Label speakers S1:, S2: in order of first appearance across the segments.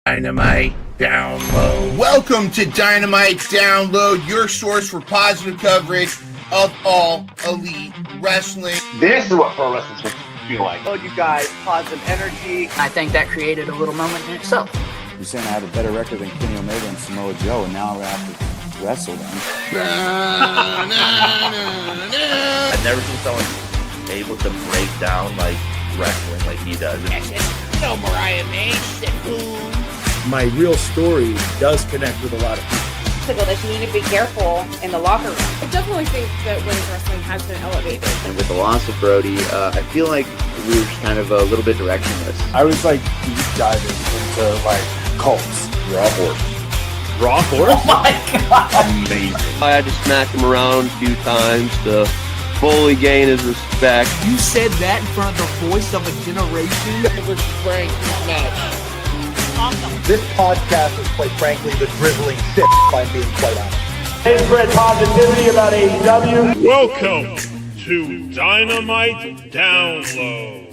S1: Dynamite Download.
S2: Welcome to Dynamite Download, your source for positive coverage of all elite wrestling.
S3: This is what pro wrestling should feel like.
S4: Oh, you guys, positive energy.
S5: I think that created a little moment in itself.
S6: You're saying I had a better record than Kenny Omega and Samoa Joe, and now I'm going to have to wrestle them.
S1: I've never seen someone able to break down like wrestling like he does.
S7: No Mariah May, boom.
S8: My real story does connect with a lot of people.
S9: That you need to be careful in the locker room.
S10: I definitely think that women's wrestling has been elevated.
S11: And with the loss of Brody, I feel like we were just kind of a little bit directionless.
S6: I was like deep diving into like cults.
S1: Raw horse.
S8: Raw horse?
S5: Oh my God.
S1: Amazing.
S12: I had to smack him around a few times to fully gain his respect.
S7: You said that in front of the voice of a generation? It was Frank Smash.
S9: Awesome.
S8: This podcast is, quite frankly, the drizzling shit, if I'm being quite honest.
S3: They spread positivity about AEW.
S13: Welcome to Dynamite Download.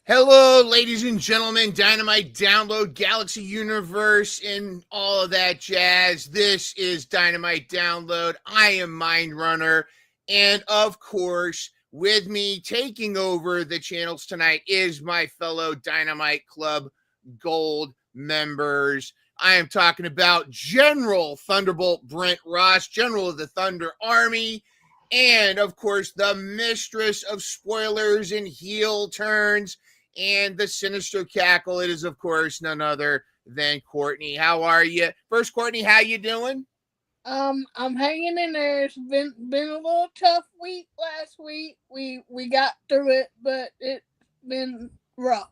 S2: Hello, ladies and gentlemen, Dynamite Download, Galaxy Universe, and all of that jazz. This is Dynamite Download. I am Mind Runner, and of course, with me taking over the channels tonight is my fellow Dynamite Club Gold members. I am talking about General Thunderbolt Brent Ross, General of the Thunder Army, and of course, the mistress of spoilers and heel turns, and the sinister cackle. It is, of course, none other than Courtney. How are you? First, Courtney, how you doing?
S10: I'm hanging in there. It's been a little tough week last week. We got through it, but it's been rough.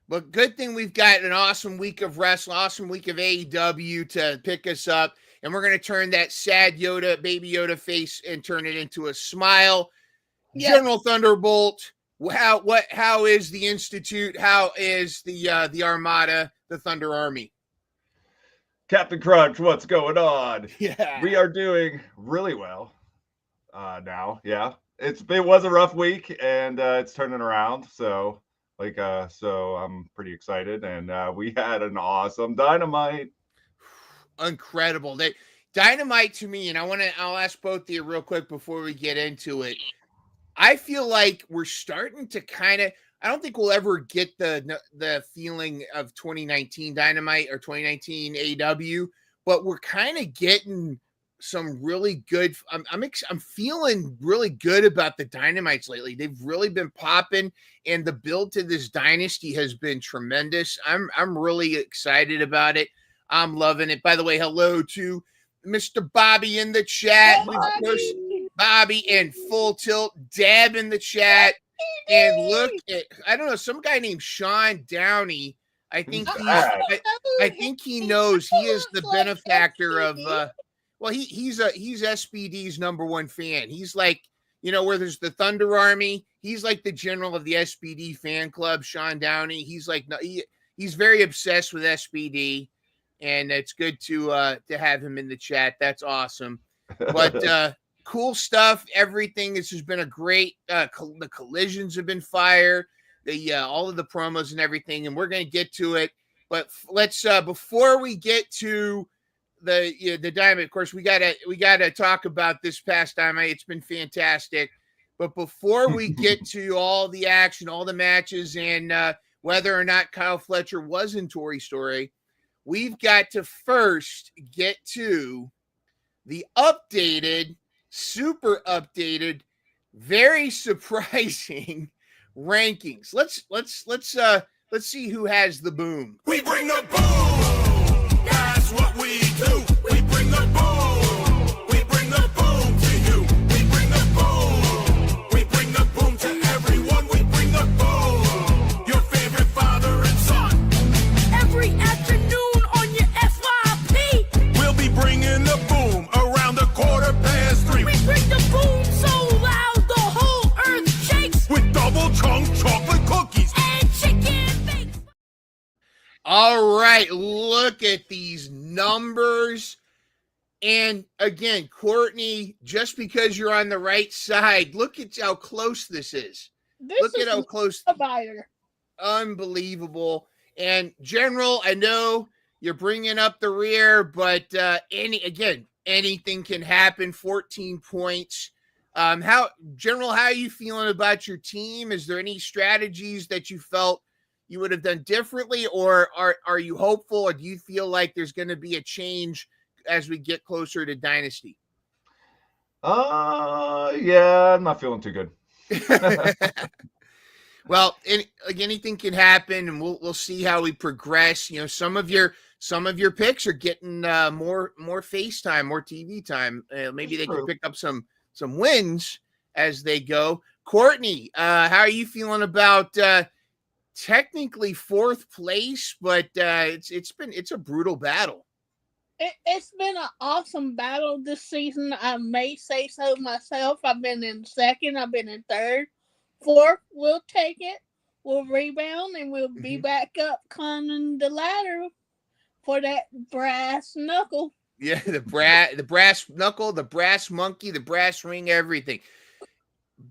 S2: But good thing we've got an awesome week of wrestling, awesome week of AEW to pick us up. And we're going to turn that sad Yoda, baby Yoda face and turn it into a smile. Yes. General Thunderbolt, how is the Institute? How is the Armada, the Thunder Army?
S14: Captain Crunch, what's going on?
S2: Yeah.
S14: We are doing really well now. Yeah. It was a rough week and it's turning around. So I'm pretty excited. And we had an awesome Dynamite.
S2: Incredible. Dynamite to me, and I'll ask both of you real quick before we get into it. I feel like we're starting to I don't think we'll ever get the feeling of 2019 Dynamite or 2019 AEW, but we're kind of getting some really good. I'm feeling really good about the Dynamites lately. They've really been popping, and the build to this dynasty has been tremendous. I'm really excited about it. I'm loving it. By the way, hello to Mr. Bobby in the chat. Bobby and Full Tilt Dab in the chat. And look at, I don't know, some guy named Sean Downey. I think he knows he is the benefactor of he's SBD's number one fan. He's like, where there's the Thunder Army, he's like the general of the SBD fan club, Sean Downey. He's like he's very obsessed with SBD. And it's good to have him in the chat. That's awesome. But cool stuff. Everything. This has been a great. The collisions have been fire. All of the promos and everything. And we're going to get to it. But let's before we get to the Dynamite. Of course, we gotta talk about this past Dynamite. It's been fantastic. But before we get to all the action, all the matches, and whether or not Kyle Fletcher was in Tori Story, we've got to first get to the updated, super updated, very surprising rankings. Let's see who has the boom.
S13: We bring the boom. That's what we do. We bring the boom. We bring the boom to you. We bring the boom. We bring the boom to everyone. We bring the boom. Your favorite father and son.
S10: Every afternoon.
S13: Bringing the boom around the 3:15.
S10: We bring the boom so loud the whole earth shakes.
S13: With double chunk chocolate cookies
S10: and chicken bakes.
S2: All right. Look at these numbers. And again, Courtney, just because you're on the right side, look at how close this is. Look at how close. Unbelievable. And General, I know you're bringing up the rear, but anything can happen. 14 points. How are you feeling about your team? Is there any strategies that you felt you would have done differently, or are you hopeful, or do you feel like there's going to be a change as we get closer to Dynasty?
S14: Yeah, I'm not feeling too good.
S2: Well, anything can happen, and we'll see how we progress. You know, some of your picks are getting more face time, more TV time. Maybe they can pick up some wins as they go. Courtney, how are you feeling about technically fourth place, but it's a brutal battle.
S10: It's been an awesome battle this season. I may say so myself. I've been in second. I've been in third. Fourth, we'll take it. We'll rebound, and we'll be back up climbing the ladder for that brass knuckle.
S2: Yeah, the brass knuckle, the brass monkey, the brass ring, everything.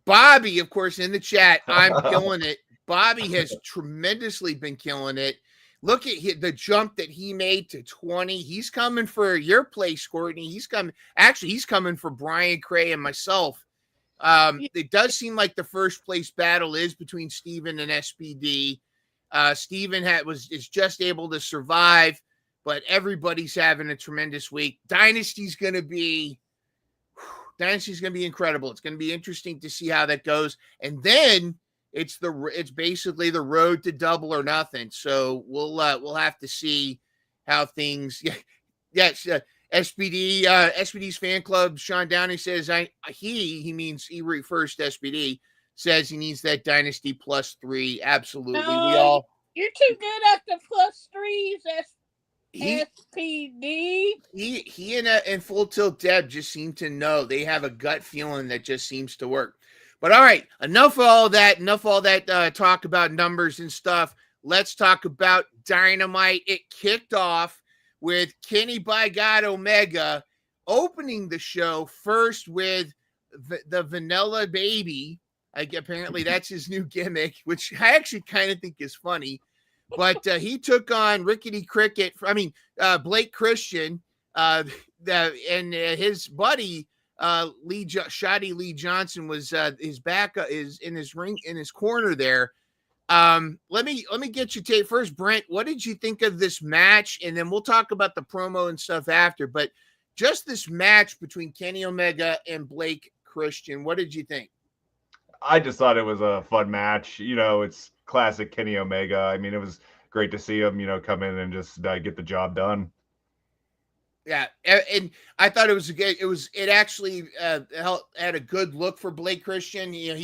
S2: Bobby, of course, in the chat, I'm killing it. Bobby has tremendously been killing it. Look at the jump that he made to 20. He's coming for your place, Courtney. He's coming for Brian Cray and myself. It does seem like the first place battle is between Steven and SPD. Steven is just able to survive, but everybody's having a tremendous week. Dynasty's going to be incredible. It's going to be interesting to see how that goes. And then it's basically the road to double or nothing. So we'll have to see how things. Yes. SPD's fan club, Sean Downey says he refers to SPD, says he needs that Dynasty +3. Absolutely.
S10: No, you're too good at the +3s. SPD.
S2: He and Full Tilt Deb just seem to know. They have a gut feeling that just seems to work. But all right, enough of all that talk about numbers and stuff. Let's talk about Dynamite. It kicked off with Kenny by God Omega opening the show first with the Vanilla Baby. Apparently that's his new gimmick, which I actually kind of think is funny. But he took on Blake Christian, and his buddy Shoddy Lee Johnson was his back is in his ring in his corner there. Let me get your take first, Brent. What did you think of this match? And then we'll talk about the promo and stuff after. But just this match between Kenny Omega and Blake Christian, what did you think?
S14: I just thought it was a fun match. You know, it's classic Kenny Omega. I mean, it was great to see him, come in and just get the job done.
S2: Yeah, and I thought it was good. It actually had a good look for Blake Christian. You know,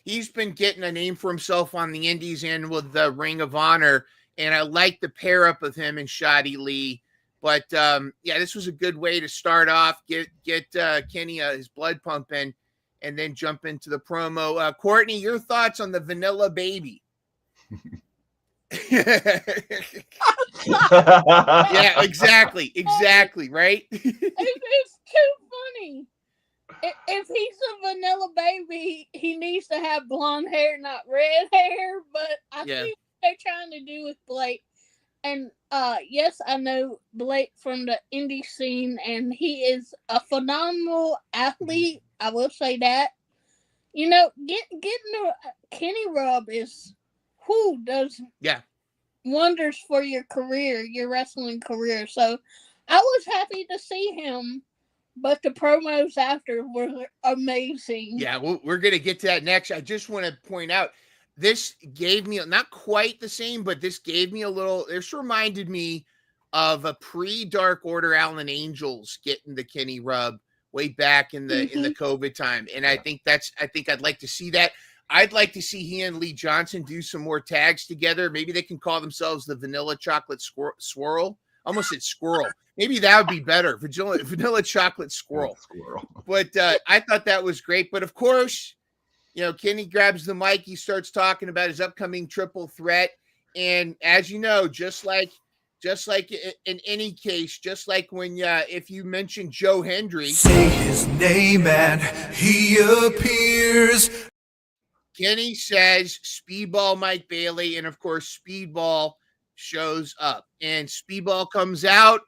S2: he's been getting a name for himself on the indies and with the Ring of Honor, and I like the pair up of him and Shoddy Lee. But this was a good way to start off, get Kenny his blood pumping, and then jump into the promo. Courtney, your thoughts on the Vanilla Baby? Yeah, exactly, right?
S10: It's too funny. If he's a Vanilla Baby, he needs to have blonde hair, not red hair. But I see what they're trying to do with Blake. And yes, I know Blake from the indie scene, and he is a phenomenal athlete. I will say that. Getting a Kenny rub does wonders for your career, your wrestling career. So I was happy to see him. But the promos after were amazing.
S2: Yeah, we're going to get to that next. I just want to point out, this gave me, not quite the same, but this gave me this reminded me of a pre-Dark Order Allen Angels getting the Kenny rub way back in the COVID time. And I think I'd like to see that. I'd like to see he and Lee Johnson do some more tags together. Maybe they can call themselves the Vanilla Chocolate Swirl. Almost said squirrel. Maybe that would be better. Vanilla Chocolate Squirrel. But I thought that was great. But of course, Kenny grabs the mic. He starts talking about his upcoming triple threat. And as you know, just like just like in any case, just like when if you mention Joe Hendry,
S13: say his name and he appears.
S2: Kenny says Speedball Mike Bailey, and of course Speedball shows up, and Speedball comes out,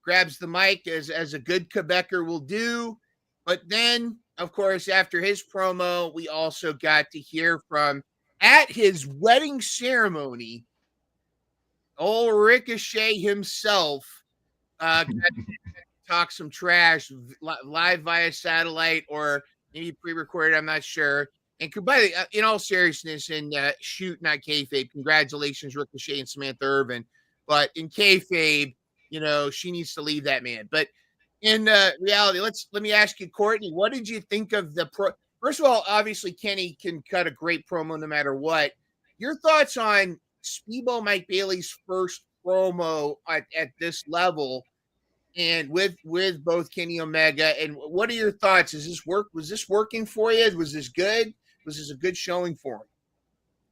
S2: grabs the mic as a good Quebecer will do. But then, of course, after his promo, we also got to hear from, at his wedding ceremony, old Ricochet himself got to talk some trash live via satellite or maybe pre-recorded, I'm not sure. And in all seriousness, and shoot, not kayfabe, congratulations, Ricochet and Samantha Irvin. But in kayfabe, she needs to leave that man. But in reality, let me ask you, Courtney, what did you think of the First of all, obviously Kenny can cut a great promo no matter what. Your thoughts on Speedball Mike Bailey's first promo at this level, and with both Kenny Omega, and what are your thoughts? Was this working for you? Was this good? Was this a good showing for him?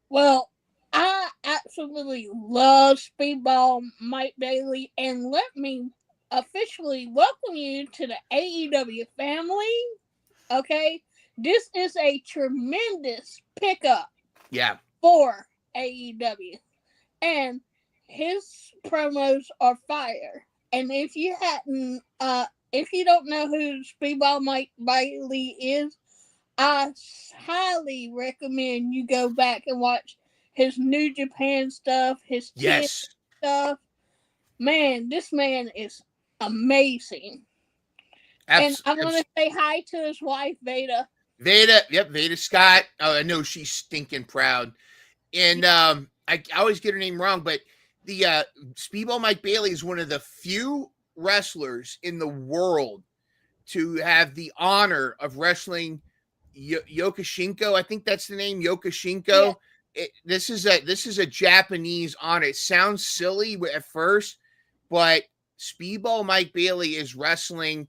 S10: Well, I absolutely love Speedball Mike Bailey, and let me officially welcome you to the AEW family. Okay, this is a tremendous pickup.
S2: Yeah.
S10: For AEW, and his promos are fire. And if you don't know who Speedball Mike Bailey is, I highly recommend you go back and watch his New Japan stuff, his
S2: yes
S10: stuff. Man, this man is amazing. And I want to say hi to his wife, Veda.
S2: Veda Scott. Oh, I know she's stinking proud. And I always get her name wrong, but the Speedball Mike Bailey is one of the few wrestlers in the world to have the honor of wrestling Yokozhinko. I think that's the name, Yokozhinko. Yeah. This is a Japanese honor. It sounds silly at first, but Speedball Mike Bailey is wrestling.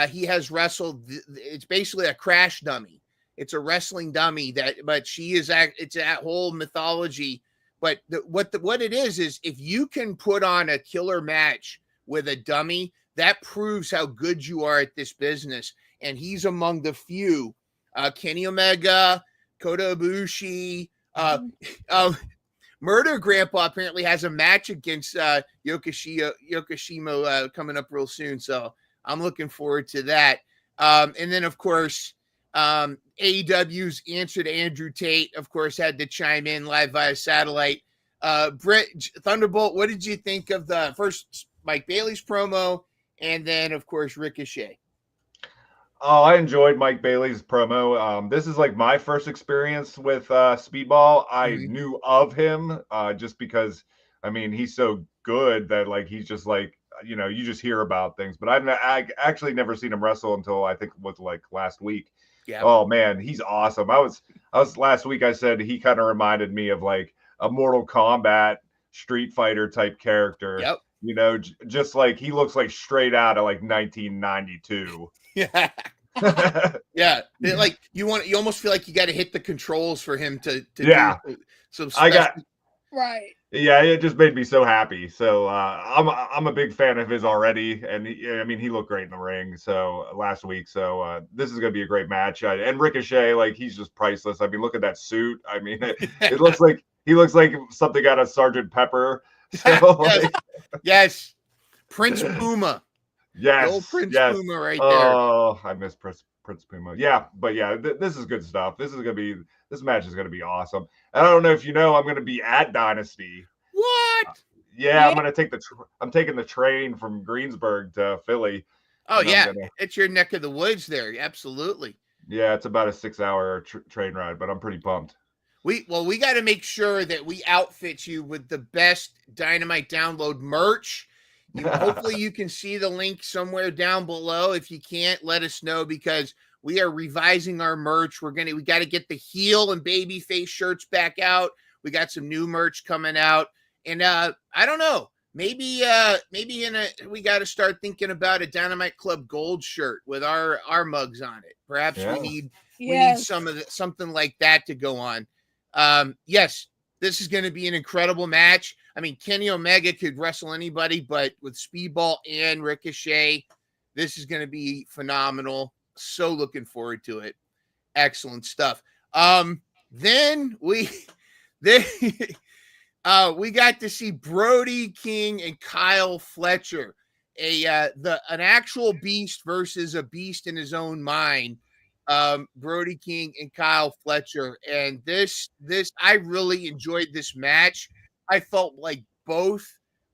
S2: He has wrestled. It's basically a crash dummy. It's a wrestling dummy but she is. It's that whole mythology. But what it is if you can put on a killer match with a dummy, that proves how good you are at this business. And he's among the few. Kenny Omega, Kota Ibushi, Murder Grandpa apparently has a match against Yokoshima coming up real soon. So I'm looking forward to that. And then, of course, AEW's answer to Andrew Tate, of course, had to chime in live via satellite. Britt Thunderbolt, what did you think of the first Mike Bailey's promo, and then, of course, Ricochet?
S14: Oh, I enjoyed Mike Bailey's promo. This is like my first experience with Speedball. I knew of him just because, I mean, he's so good that like he's just like, you just hear about things. But I actually never seen him wrestle until I think it was like last week. Yeah. Oh man, he's awesome. I was last week. I said he kind of reminded me of like a Mortal Kombat Street Fighter type character.
S2: Yep.
S14: Just like he looks like straight out of like 1992.
S2: Yeah. Yeah. Like you almost feel like you got to hit the controls for him to do some special.
S10: Right.
S14: Yeah, it just made me so happy. So I'm a big fan of his already, and he looked great in the ring. So last week, so this is gonna be a great match. And Ricochet, like he's just priceless. I mean, look at that suit. I mean, it looks like he looks like something out of Sergeant Pepper. So,
S2: yes, Prince Puma.
S14: Yes,
S2: the old Prince Puma right there.
S14: Oh, I miss Prince Puma. Yeah, but yeah, this is good stuff. This match is gonna be awesome. And I don't know if you know, I'm gonna be at Dynasty.
S2: What?
S14: Yeah, I'm gonna take I'm taking the train from Greensburg to Philly.
S2: Oh yeah, it's your neck of the woods there. Absolutely.
S14: Yeah, it's about a 6-hour train ride, but I'm pretty pumped.
S2: We got to make sure that we outfit you with the best Dynamite download merch. Hopefully you can see the link somewhere down below. If you can't, let us know, because we are revising our merch. We got to get the heel and baby face shirts back out. We got some new merch coming out. And I don't know, maybe we got to start thinking about a Dynamite Club Gold shirt with our mugs on it. Perhaps we need something like that to go on. Yes, this is going to be an incredible match. I mean, Kenny Omega could wrestle anybody, but with Speedball and Ricochet, this is going to be phenomenal. So looking forward to it. Excellent stuff. Then we got to see Brody King and Kyle Fletcher, an actual beast versus a beast in his own mind. Brody King and Kyle Fletcher, and this I really enjoyed this match. I felt like both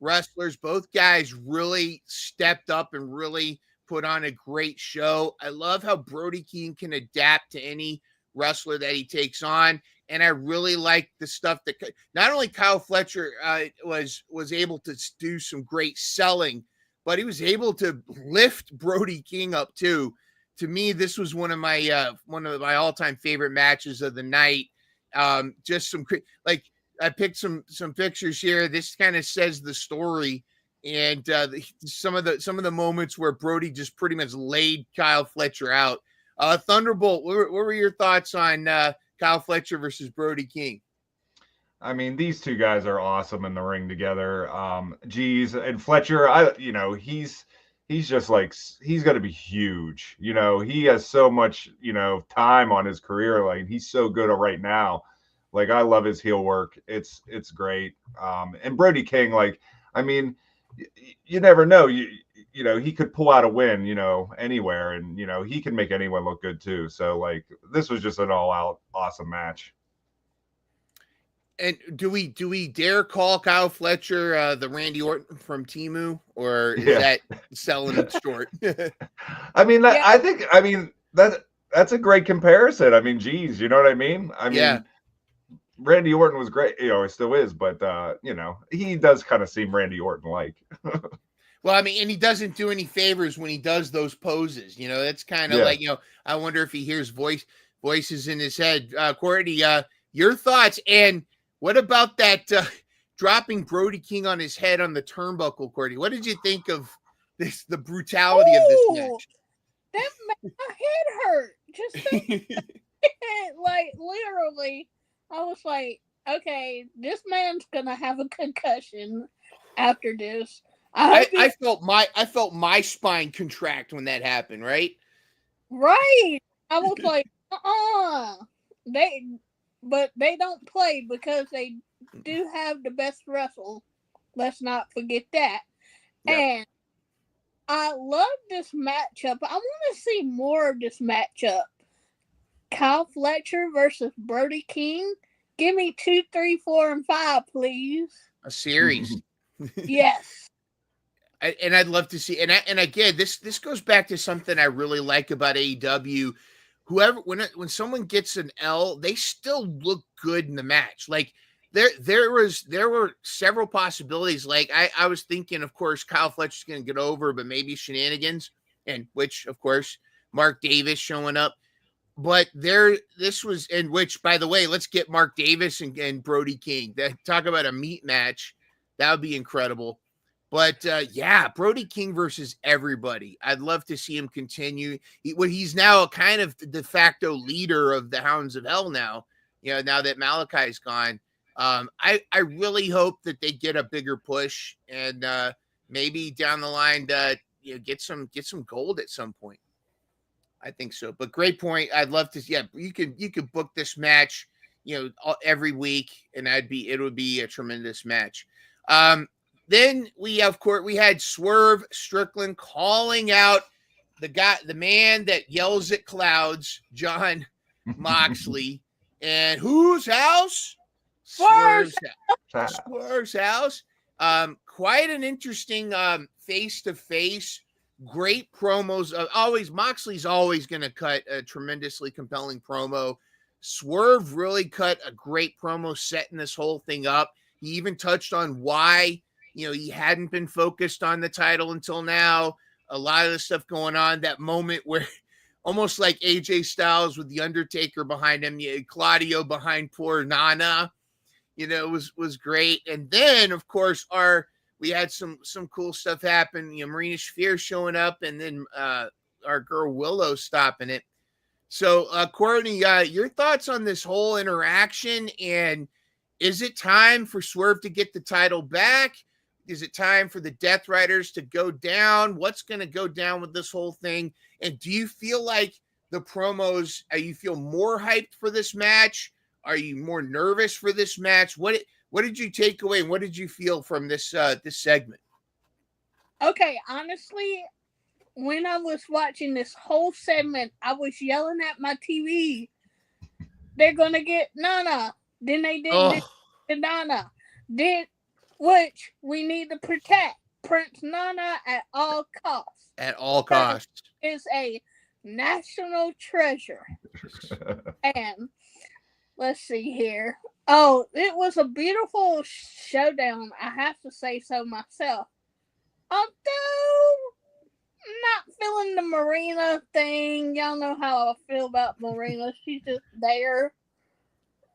S2: wrestlers, both guys really stepped up and really put on a great show. I love how Brody King can adapt to any wrestler that he takes on. And I really like the stuff that not only Kyle Fletcher was able to do some great selling, but he was able to lift Brody King up too. To me, this was one of my all-time favorite matches of the night. Just some like I picked some pictures here. This kind of says the story, and some of the moments where Brody just pretty much laid Kyle Fletcher out. Thunderbolt, what were your thoughts on Kyle Fletcher versus Brody King?
S14: I mean, these two guys are awesome in the ring together. And Fletcher, he's just like, he's going to be huge. He has so much, time on his career. Like, he's so good right now. Like, I love his heel work. It's great. And Brody King, like, I mean, you never know. He could pull out a win, anywhere, and he can make anyone look good too. So like, this was just an all-out awesome match.
S2: And do we dare call Kyle Fletcher the Randy Orton from Temu, or is that selling it short?
S14: I mean, I mean that's a great comparison. I mean, geez, you know what I mean? I mean, Randy Orton was great, he still is, but he does kind of seem Randy Orton like.
S2: Well, I mean, and he doesn't do any favors when he does those poses. That's kind of like, I wonder if he hears voices in his head. Courtney, your thoughts, and what about that dropping Brody King on his head on the turnbuckle, Courtney? What did you think of the brutality of this match?
S10: That made my head hurt. Just think, like, literally, I was like, okay, this man's gonna have a concussion after this. I
S2: felt my spine contract when that happened, right?
S10: Right. I was like, They don't play because they do have the best wrestle. Let's not forget that. Yep. And I love this matchup. I want to see more of this matchup. Kyle Fletcher versus Brody King. Give me 2, 3, 4, and 5, please.
S2: A series.
S10: Yes.
S2: And I'd love to see, and again, this goes back to something I really like about AEW. When someone gets an L, they still look good in the match. Like there were several possibilities. Like I was thinking, of course, Kyle Fletcher's going to get over, but maybe shenanigans, and which, of course, Mark Davis showing up. But which, by the way, let's get Mark Davis and Brody King. Talk about a meat match. That would be incredible. But Brody King versus everybody. I'd love to see him continue. He's now kind of the de facto leader of the Hounds of Hell now. Now that Malachi's gone. I really hope that they get a bigger push and maybe down the line get some gold at some point. I think so. But great point. I'd love to. Yeah, you could book this match, every week, and it would be a tremendous match. Then we had Swerve Strickland calling out the man that yells at clouds, John Moxley, and whose house? Swerve's house. Quite an interesting face-to-face. Great promos. Moxley's always going to cut a tremendously compelling promo. Swerve really cut a great promo setting this whole thing up. He even touched on why he hadn't been focused on the title until now. A lot of the stuff going on, that moment where almost like AJ Styles with the Undertaker behind him, Claudio behind poor Nana, was great. And then, of course, we had some cool stuff happen. Marina Shafir showing up, and then our girl Willow stopping it. So, Courtney, your thoughts on this whole interaction, and is it time for Swerve to get the title back? Is it time for the Death Riders to go down? What's going to go down with this whole thing? And do you feel like the promos, you feel more hyped for this match? Are you more nervous for this match? What did you take away? And what did you feel from this this segment?
S10: Okay, honestly, when I was watching this whole segment, I was yelling at my TV. They're gonna get Nana. Then they didn't get Nana. Which we need to protect. Prince Nana at all costs.
S2: At all costs.
S10: Is a national treasure. And let's see here. Oh, it was a beautiful showdown. I have to say so myself. Although not feeling the Marina thing. Y'all know how I feel about Marina. She's just there.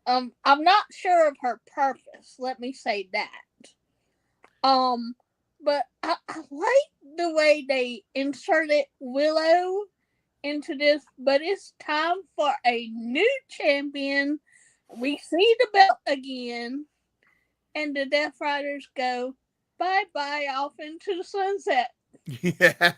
S10: I'm not sure of her purpose. Let me say that. But I like the way they inserted Willow into this. But it's time for a new champion. We see the belt again, and the Death Riders go bye-bye off into the sunset.
S2: Yeah,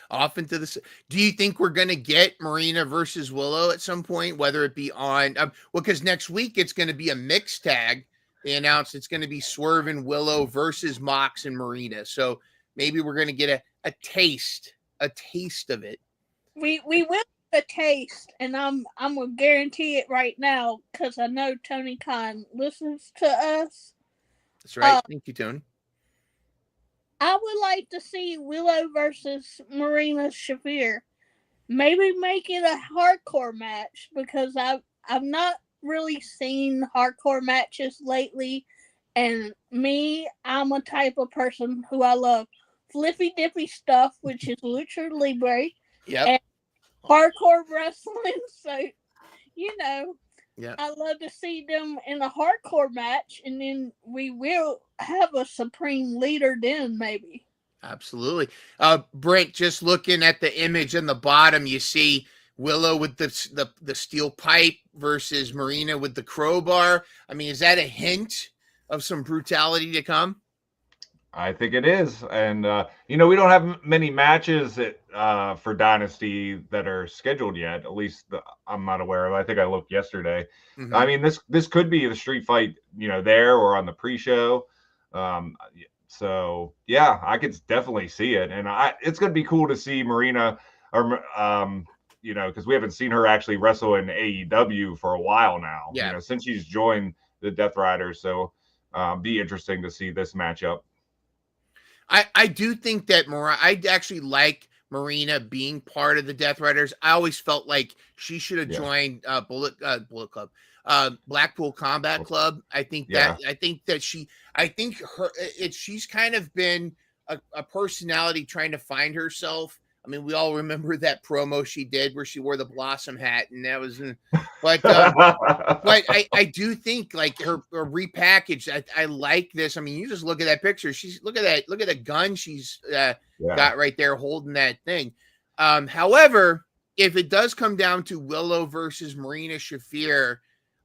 S2: off into the. Do you think we're going to get Marina versus Willow at some point, whether it be on, well, because next week it's going to be a mixed tag. They announced it's going to be Swerve and Willow versus Mox and Marina. So maybe we're going to get a taste of it.
S10: We will a taste, and I'm gonna guarantee it right now because I know Tony Khan listens to us.
S2: That's right. Thank you, Tony.
S10: I would like to see Willow versus Marina Shafir. Maybe make it a hardcore match because I've not really seen hardcore matches lately. And I'm a type of person who I love flippy dippy stuff, which is Lucha Libre.
S2: Yep.
S10: And hardcore wrestling. So,
S2: yeah.
S10: I love to see them in a hardcore match, and then we will have a supreme leader then, maybe.
S2: Absolutely. Brent, just looking at the image in the bottom, you see Willow with the steel pipe versus Marina with the crowbar. I mean, is that a hint of some brutality to come?
S14: I think it is. And, we don't have many matches for Dynasty that are scheduled yet. At least I'm not aware of. I think I looked yesterday. Mm-hmm. I mean, this could be the street fight, there or on the pre-show. So, yeah, I could definitely see it. And it's going to be cool to see Marina, because we haven't seen her actually wrestle in AEW for a while now.
S2: Yeah.
S14: Since she's joined the Death Riders. So, be interesting to see this matchup.
S2: I do think that I actually like Marina being part of the Death Riders. I always felt like she should have joined Bullet Club, Blackpool Combat Club. I think she's kind of been a personality trying to find herself. I mean, we all remember that promo she did where she wore the Blossom hat, and that was, but I do think like her repackaged. I like this. I mean, you just look at that picture. Look at the gun she's got right there holding that thing. However, if it does come down to Willow versus Marina Shafir,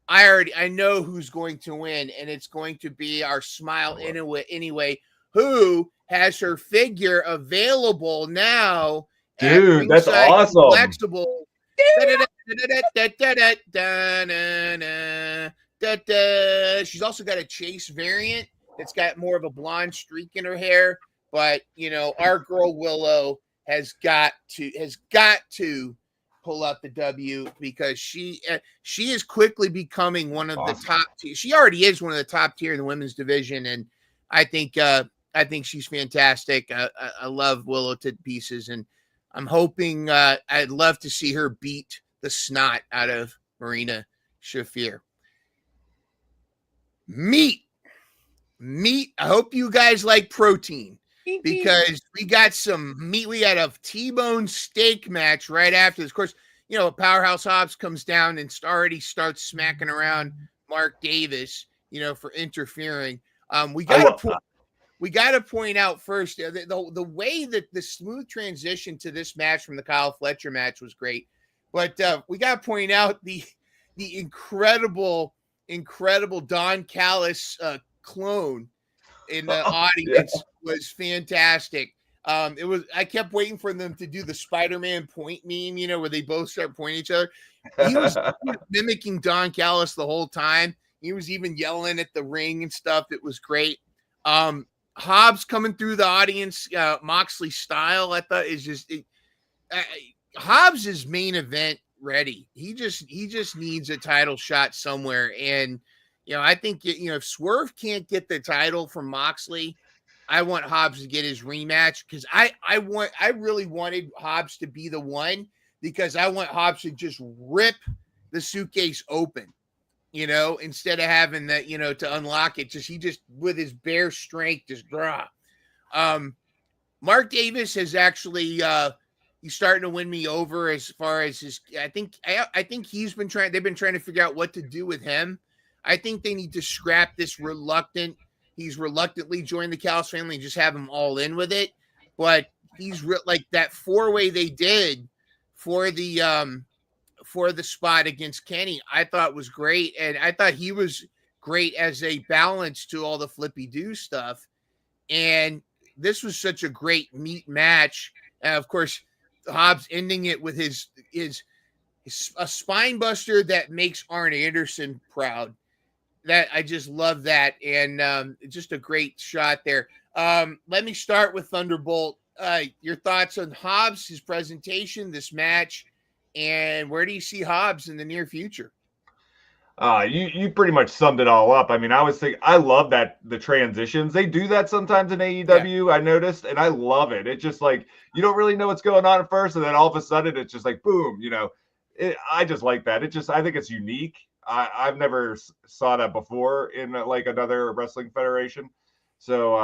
S2: I know who's going to win, and it's going to be our Smile anyway, who has her figure available now.
S14: Dude, that's awesome.
S2: Flexible. She's also got a Chase variant that's got more of a blonde streak in her hair. But, our girl Willow has got to pull out the W because she is quickly becoming one of the top tier. She already is one of the top tier in the women's division, and I think she's fantastic. I love Willow to pieces, and I'm hoping I'd love to see her beat the snot out of Marina Shafir. Meat. I hope you guys like protein because we got some meat. We got a T-bone steak match right after this. Of course, Powerhouse Hobbs comes down and already starts smacking around Mark Davis, for interfering. We got to point out first the way that the smooth transition to this match from the Kyle Fletcher match was great, but we got to point out the incredible incredible Don Callis clone in the audience was fantastic. I kept waiting for them to do the Spider-Man point meme, where they both start pointing at each other. He was mimicking Don Callis the whole time. He was even yelling at the ring and stuff. It was great. Hobbs coming through the audience, Moxley style, I thought is just Hobbs is main event ready. He just needs a title shot somewhere. And I think if Swerve can't get the title from Moxley, I want Hobbs to get his rematch because I really wanted Hobbs to be the one because I want Hobbs to just rip the suitcase open, instead of having that, to unlock it. He just with his bare strength, just draw. Mark Davis has actually he's starting to win me over as far as his. I think they've been trying to figure out what to do with him. I think they need to scrap this he's reluctantly joined the Callis family and just have him all in with it. But he's like that 4-way they did for the spot against Kenny, I thought was great. And I thought he was great as a balance to all the flippy do stuff. And this was such a great meat match. And of course, Hobbs ending it with his a spine buster that makes Arn Anderson proud. That I just love that, and just a great shot there. Let me start with Thunderbolt. Your thoughts on Hobbs, his presentation, this match, and where do you see Hobbs in the near future?
S14: You pretty much summed it all up. I mean, I love that the transitions, they do that sometimes in AEW, I noticed, and I love it. It's just like, you don't really know what's going on at first, and then all of a sudden it's just like, boom, I just like that. I think it's unique. I've never saw that before in like another wrestling federation. So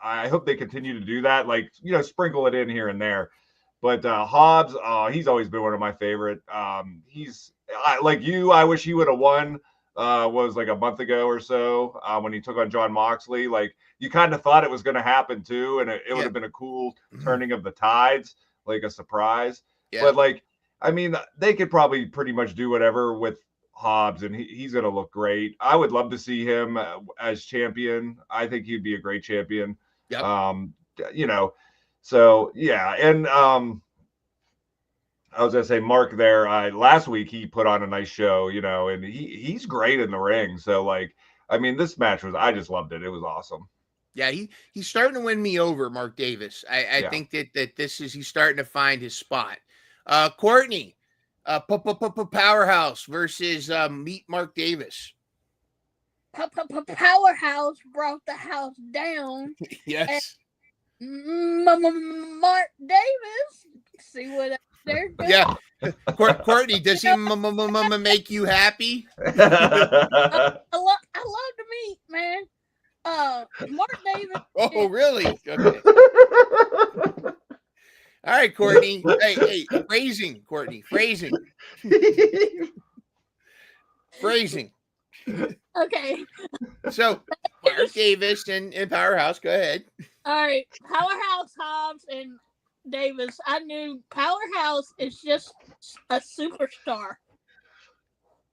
S14: I hope they continue to do that, like, sprinkle it in here and there. But Hobbs, he's always been one of my favorite. Like you, I wish he would have won. Was like a month ago or so when he took on John Moxley. Like, you kind of thought it was going to happen too, and it would have been a cool turning of the tides, like a surprise. Yeah. But like, I mean, they could probably pretty much do whatever with Hobbs, and he's going to look great. I would love to see him as champion. I think he'd be a great champion. Yep. So yeah, and I was gonna say Mark there. Last week he put on a nice show, and he's great in the ring. So like, I mean, this match I just loved it. It was awesome.
S2: Yeah, he's starting to win me over, Mark Davis. I think that he's starting to find his spot. Courtney, Powerhouse versus Meet Mark Davis.
S10: Powerhouse brought the house down.
S2: Yes.
S10: Mark Davis. See what they're doing?
S2: Yeah. Courtney, does he make you happy?
S10: I love to meet, man. Mark Davis.
S2: Oh, really? Okay. All right, Courtney. Hey, phrasing, Courtney. Phrasing.
S10: Okay.
S2: So, Mark Davis and Powerhouse, go ahead.
S10: All right. Powerhouse, Hobbs, and Davis. I knew Powerhouse is just a superstar.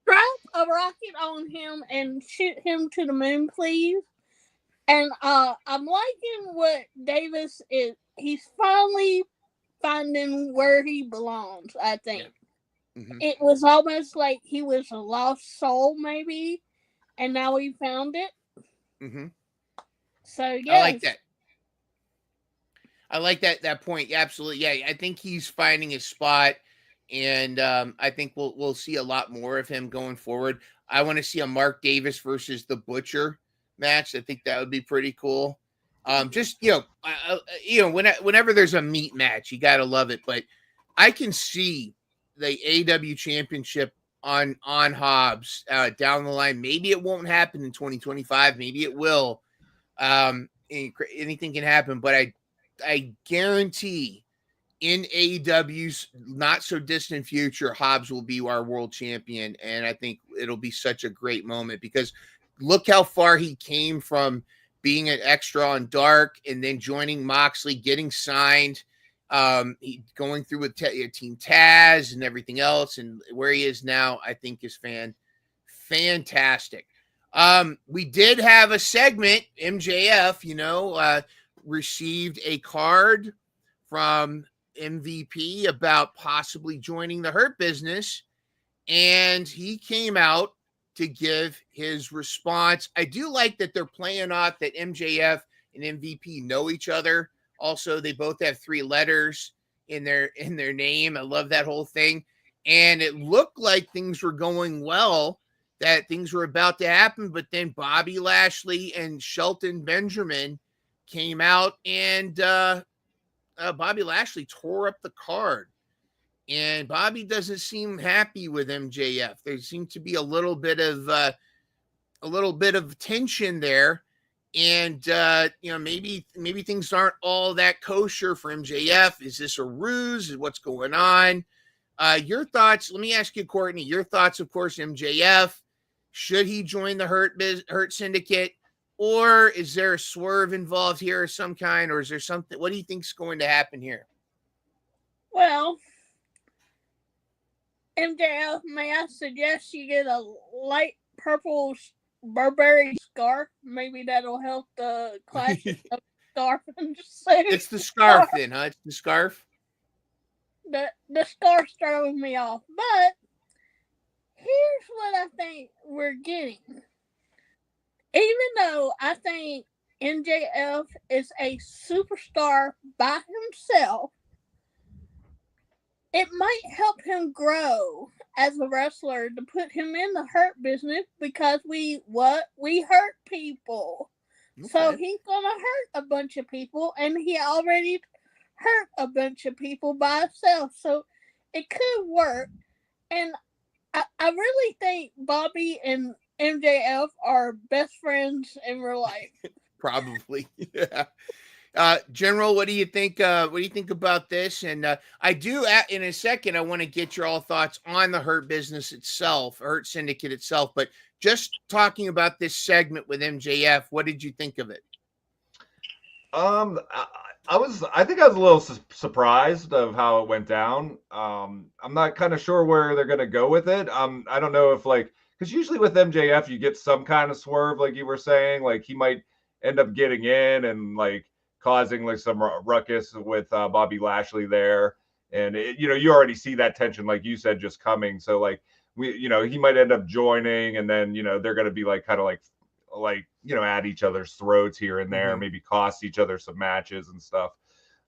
S10: Strap a rocket on him and shoot him to the moon, please. And I'm liking what Davis is. He's finally finding where he belongs, I think. Yeah. Mm-hmm. It was almost like he was a lost soul, maybe, and now he found it. Mm-hmm. So, yeah.
S2: I like that point. Yeah, absolutely. Yeah, I think he's finding his spot, and I think we'll see a lot more of him going forward. I want to see a Mark Davis versus the Butcher match. I think that would be pretty cool. Whenever there's a meat match, you gotta love it. But I can see the AEW championship on Hobbs down the line. Maybe it won't happen in 2025. Maybe it will. Anything can happen, but I guarantee in AEW's not so distant future, Hobbs will be our world champion, and I think it'll be such a great moment because look how far he came from being an extra on Dark and then joining Moxley, getting signed, going through with Team Taz and everything else, and where he is now, I think is fantastic. We did have a segment, MJF, received a card from MVP about possibly joining the Hurt Business, and he came out to give his response. I do like that they're playing off that MJF and MVP know each other. Also, they both have 3 letters in their name. I love that whole thing. And it looked like things were going well, that things were about to happen, but then Bobby Lashley and Shelton Benjamin came out, and Bobby Lashley tore up the card. And Bobby doesn't seem happy with MJF. There seemed to be a little bit of tension there, and maybe things aren't all that kosher for MJF. Is this a ruse? What's going on? Your thoughts? Let me ask you, Courtney. Your thoughts, of course. MJF, should he join the Hurt Syndicate, or is there a swerve involved here of some kind, or is there something? What do you think is going to happen here?
S10: Well, MJF, may I suggest you get a light purple Burberry scarf? Maybe that'll help the classic of scarf and suit.
S2: It's the scarf then, huh? It's the scarf?
S10: The scarf's throwing me off. But here's what I think we're getting. Even though I think MJF is a superstar by himself, it might help him grow as a wrestler to put him in the Hurt Business, because we hurt people. Okay. So he's gonna hurt a bunch of people, and he already hurt a bunch of people by himself. So it could work. And I really think Bobby and MJF are best friends in real life.
S2: Probably, yeah. General, what do you think? What do you think about this? And I do, in a second, I want to get your all thoughts on the Hurt Business itself, Hurt Syndicate itself. But just talking about this segment with MJF, what did you think of it?
S14: I think I was a little surprised of how it went down. I'm not kind of sure where they're going to go with it. I don't know if because usually with MJF, you get some kind of swerve, like you were saying, like he might end up getting in and causing some ruckus with Bobby Lashley there. And you already see that tension, like you said, just coming. So he might end up joining, and then, they're going to be at each other's throats here and there, maybe cost each other some matches and stuff,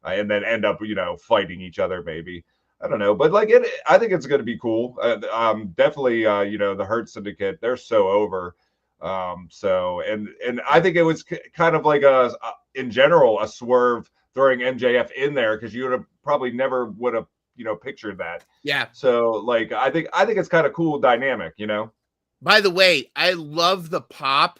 S14: and then end up, fighting each other maybe. I don't know, but I think it's going to be cool. Definitely, the Hurt Syndicate, they're so over. And I think it was kind of in general, a swerve throwing MJF in there, because you would have probably never would have, pictured that. Yeah. So I think it's kind of cool dynamic,
S2: By the way, I love the pop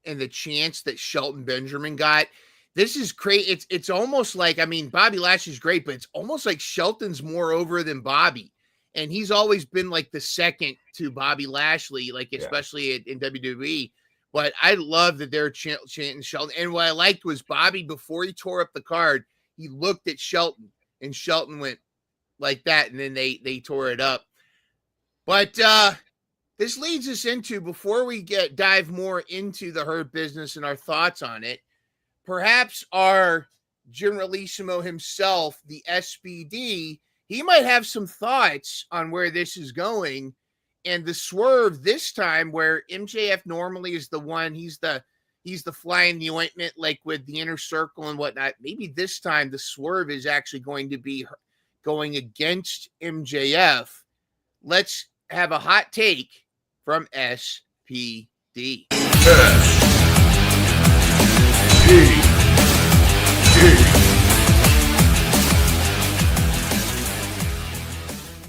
S2: and the chance that Shelton Benjamin got. This is great. It's almost like, Bobby Lashley's great, but it's almost like Shelton's more over than Bobby. And he's always been the second to Bobby Lashley, especially in WWE. But I love that they're chanting Shelton. And what I liked was Bobby, before he tore up the card, he looked at Shelton, and Shelton went like that, and then they tore it up. But this leads us into, before we dive more into the Hurt Business and our thoughts on it, perhaps our Generalissimo himself, the SBD, he might have some thoughts on where this is going, and the swerve this time, where MJF normally is the one, he's the fly in the ointment, with the Inner Circle and whatnot. Maybe this time the swerve is actually going to be going against MJF. Let's have a hot take from SPD.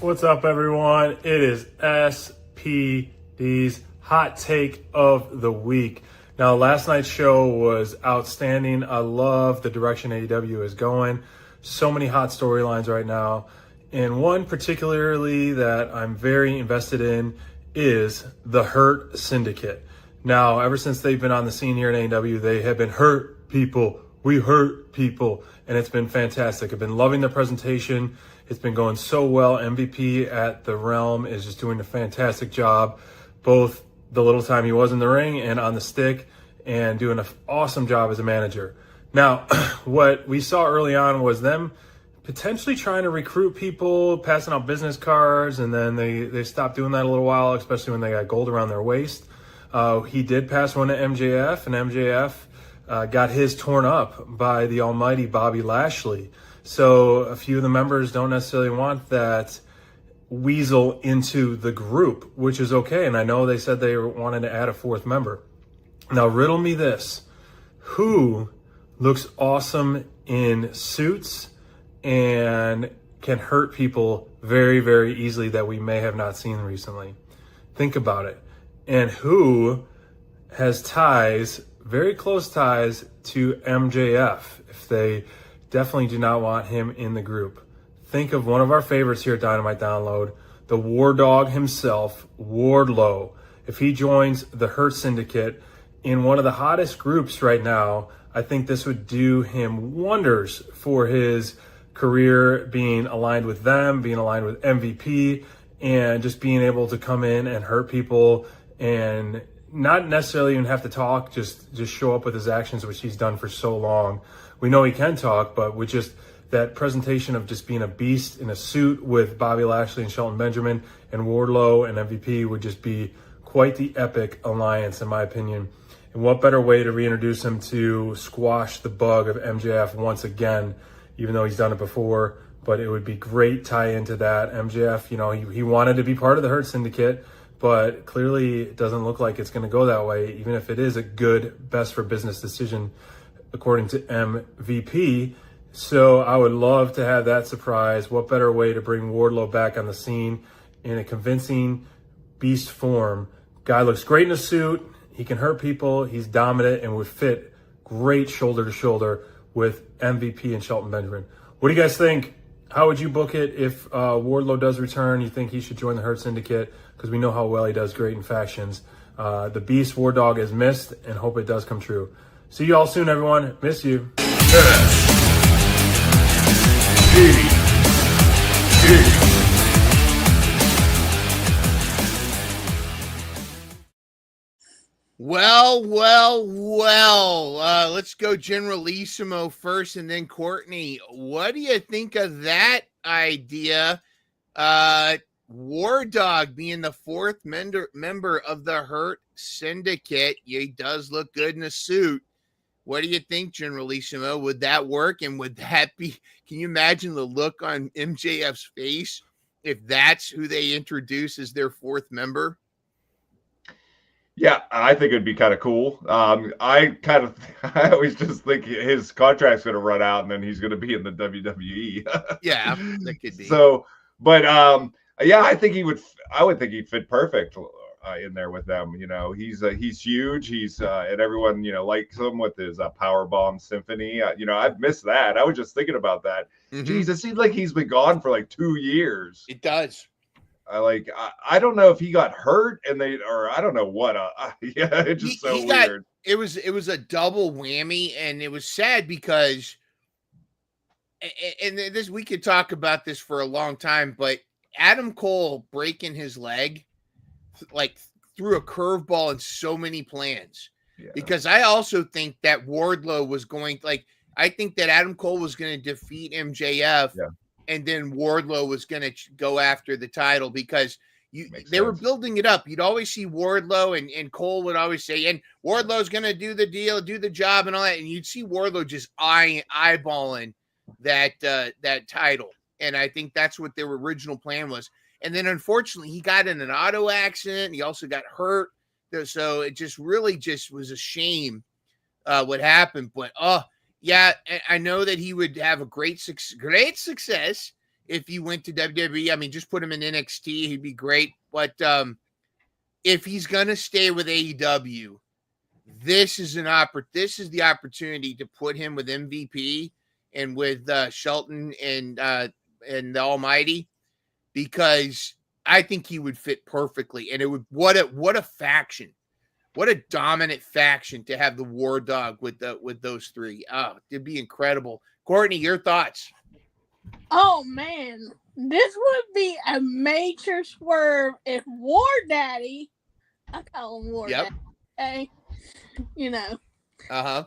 S15: What's up, everyone? It is SPD's hot take of the week. Now, last night's show was outstanding. I love the direction AEW is going. So many hot storylines right now. And one particularly that I'm very invested in is the Hurt Syndicate. Now, ever since they've been on the scene here in AEW, they have been hurt people. We hurt people. And it's been fantastic. I've been loving the presentation. It's been going so well. MVP at the Realm is just doing a fantastic job, both the little time he was in the ring and on the stick, and doing an awesome job as a manager. Now, what we saw early on was them potentially trying to recruit people, passing out business cards, and then they stopped doing that a little while, especially when they got gold around their waist. He did pass one to MJF, and MJF got his torn up by the almighty Bobby Lashley. So a few of the members don't necessarily want that weasel into the group, which is okay. And I know they said they wanted to add a fourth member. Now, riddle me this. Who looks awesome in suits and can hurt people very, very easily that we may have not seen recently? Think about it. And who has ties, very close ties, to MJF, if they definitely do not want him in the group? Think of one of our favorites here at Dynamite Download, the War Dog himself, Wardlow. If he joins the Hurt Syndicate in one of the hottest groups right now, I think this would do him wonders for his career, being aligned with them, being aligned with MVP, and just being able to come in and hurt people and not necessarily even have to talk, just show up with his actions, which he's done for so long. We know he can talk, but with just that presentation of just being a beast in a suit with Bobby Lashley and Shelton Benjamin and Wardlow and MVP would just be quite the epic alliance, in my opinion. And what better way to reintroduce him to squash the bug of MJF once again, even though he's done it before, but it would be great tie into that. MJF, you know, he wanted to be part of the Hurt Syndicate, but clearly it doesn't look like it's going to go that way, even if it is a good, best for business decision, according to MVP. So I would love to have that surprise. What better way to bring Wardlow back on the scene in a convincing beast form? Guy looks great in a suit. He can hurt people. He's dominant and would fit great shoulder to shoulder with MVP and Shelton Benjamin. What do you guys think? How would you book it if Wardlow does return? You think he should join the Hurt Syndicate? Because we know how well he does great in factions. The Beast War Dog is missed, and hope it does come true. See you all soon, everyone. Miss you.
S2: Well. Let's go Generalissimo first and then Courtney. What do you think of that idea? War Dog being the fourth member of the Hurt Syndicate. He does look good in a suit. What do you think, Generalissimo? Would that work? And would that be, can you imagine the look on MJF's face if that's who they introduce as their fourth member?
S14: Yeah, I think it'd be kind of cool. I always just think his contract's going to run out and then he's going to be in the WWE.
S2: Yeah, that could be.
S14: So, but yeah, I would think he'd fit perfect in there with them. You know, he's huge. He's and everyone, you know, likes him with his Powerbomb Symphony. You know, I've missed that. I was just thinking about that.
S2: Mm-hmm.
S14: Jeez, it seems like he's been gone for like 2 years.
S2: It does.
S14: I don't know if he got hurt or I don't know what. Yeah, it's just so weird.
S2: It was a double whammy, and it was sad because, and this, we could talk about this for a long time, but Adam Cole breaking his leg, like, threw a curveball in so many plans. Yeah. Because I also think that Wardlow was going, I think that Adam Cole was going to defeat MJF. Yeah. And then Wardlow was going to go after the title because they were building it up. You'd always see Wardlow and Cole would always say, and Wardlow's going to do the deal, do the job and all that. And you'd see Wardlow just eyeballing that title. And I think that's what their original plan was. And then unfortunately he got in an auto accident. He also got hurt. So it just really just was a shame what happened. But, yeah, I know that he would have a great success if he went to WWE. I mean, just put him in NXT. He'd be great. But if he's going to stay with AEW, this is the opportunity to put him with MVP and with Shelton and the Almighty, because I think he would fit perfectly. And it would what a faction. What a dominant faction to have the War Dog with those three. Oh, it'd be incredible. Courtney, your thoughts?
S10: Oh man, this would be a major swerve if War Daddy I call him War
S2: Yep.
S10: Daddy. Hey, you know.
S2: Uh-huh.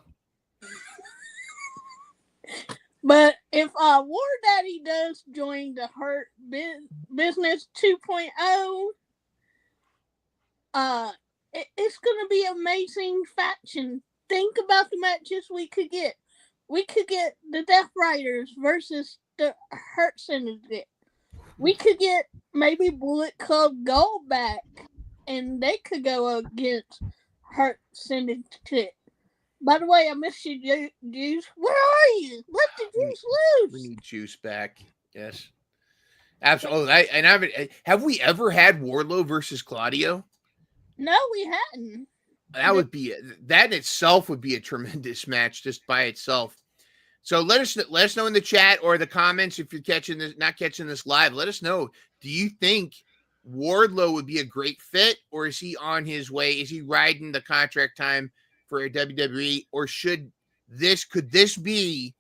S10: But if War Daddy does join the Hurt Business 2.0, it's gonna be amazing faction. Think about the matches we could get. We could get the Death Riders versus the Hurt Syndicate. We could get maybe Bullet Club Gold back, and they could go against Hurt Syndicate. By the way, I miss you, Juice. Where are you? Let the Juice
S2: We
S10: loose.
S2: need Juice back. Yes. Absolutely. Have we ever had Wardlow versus Claudio?
S10: No, we hadn't.
S2: That in itself would be a tremendous match just by itself. So let us know in the chat or the comments if you're not catching this live. Let us know. Do you think Wardlow would be a great fit, or is he on his way? Is he riding the contract time for a WWE, or could this be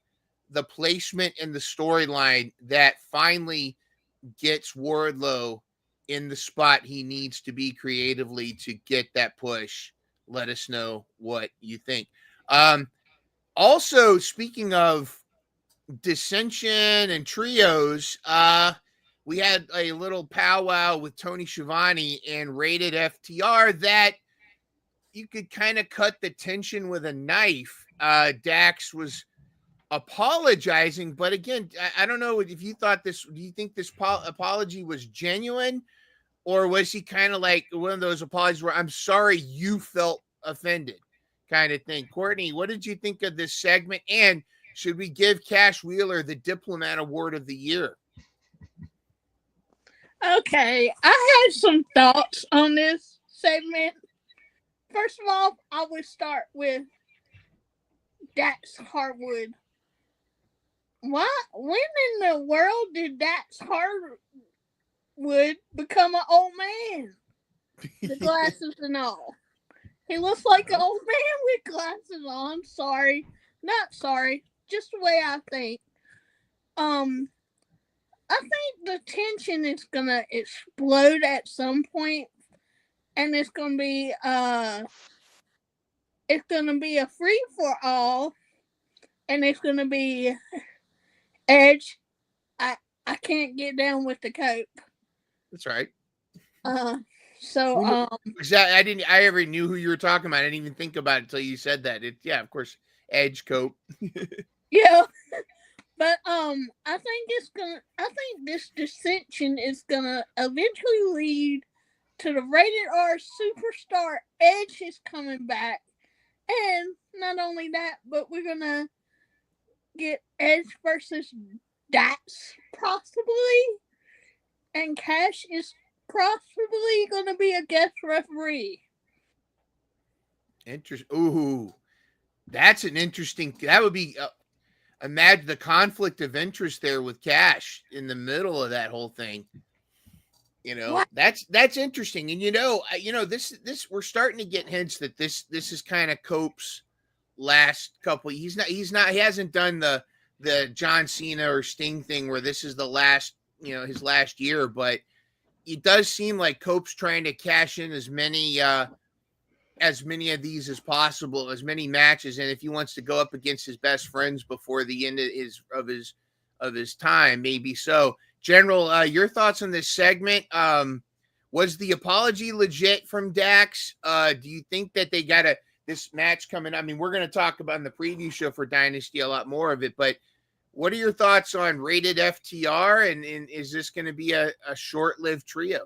S2: the placement and the storyline that finally gets Wardlow in the spot he needs to be creatively to get that push? Let us know what you think. Also, speaking of dissension and trios, we had a little powwow with Tony Schiavone and Rated FTR that you could kind of cut the tension with a knife. Dax was apologizing, but again, I don't know if you thought this. Do you think this apology was genuine, or was he kind of like one of those apologies where I'm sorry you felt offended kind of thing? Courtney, what did you think of this segment? And should we give Cash Wheeler the Diplomat Award of the Year?
S10: Okay, I had some thoughts on this segment. First of all, I would start with Dax Harwood. When in the world did Dax Harwood become an old man? The glasses and all. He looks like an old man with glasses on. Sorry. Not sorry. Just the way I think. I think the tension is gonna explode at some point, and it's gonna be a free for all, and it's gonna be Edge. I can't get down with the cope.
S2: That's right.
S10: Exactly.
S2: I already knew who you were talking about. I didn't even think about it until you said that. Of course, Edge cope.
S10: Yeah. But I think this dissension is gonna eventually lead to the rated R superstar Edge is coming back. And not only that, but we're gonna get Edge versus Dax possibly. And Cash is possibly gonna be a guest referee.
S2: Ooh, that's an interesting. That would be. Imagine the conflict of interest there with Cash in the middle of that whole thing. That's interesting. And this we're starting to get hints that this is kind of Cope's last couple. He hasn't done the John Cena or Sting thing where this is the last, his last year, but it does seem like Cope's trying to cash in as many of these as possible, as many matches, and if he wants to go up against his best friends before the end of his time, maybe so. General, your thoughts on this segment? Was the apology legit from Dax? Do you think that they got this match coming? I mean, we're going to talk about in the preview show for Dynasty a lot more of it, but what are your thoughts on Rated FTR, and is this going to be a short-lived trio?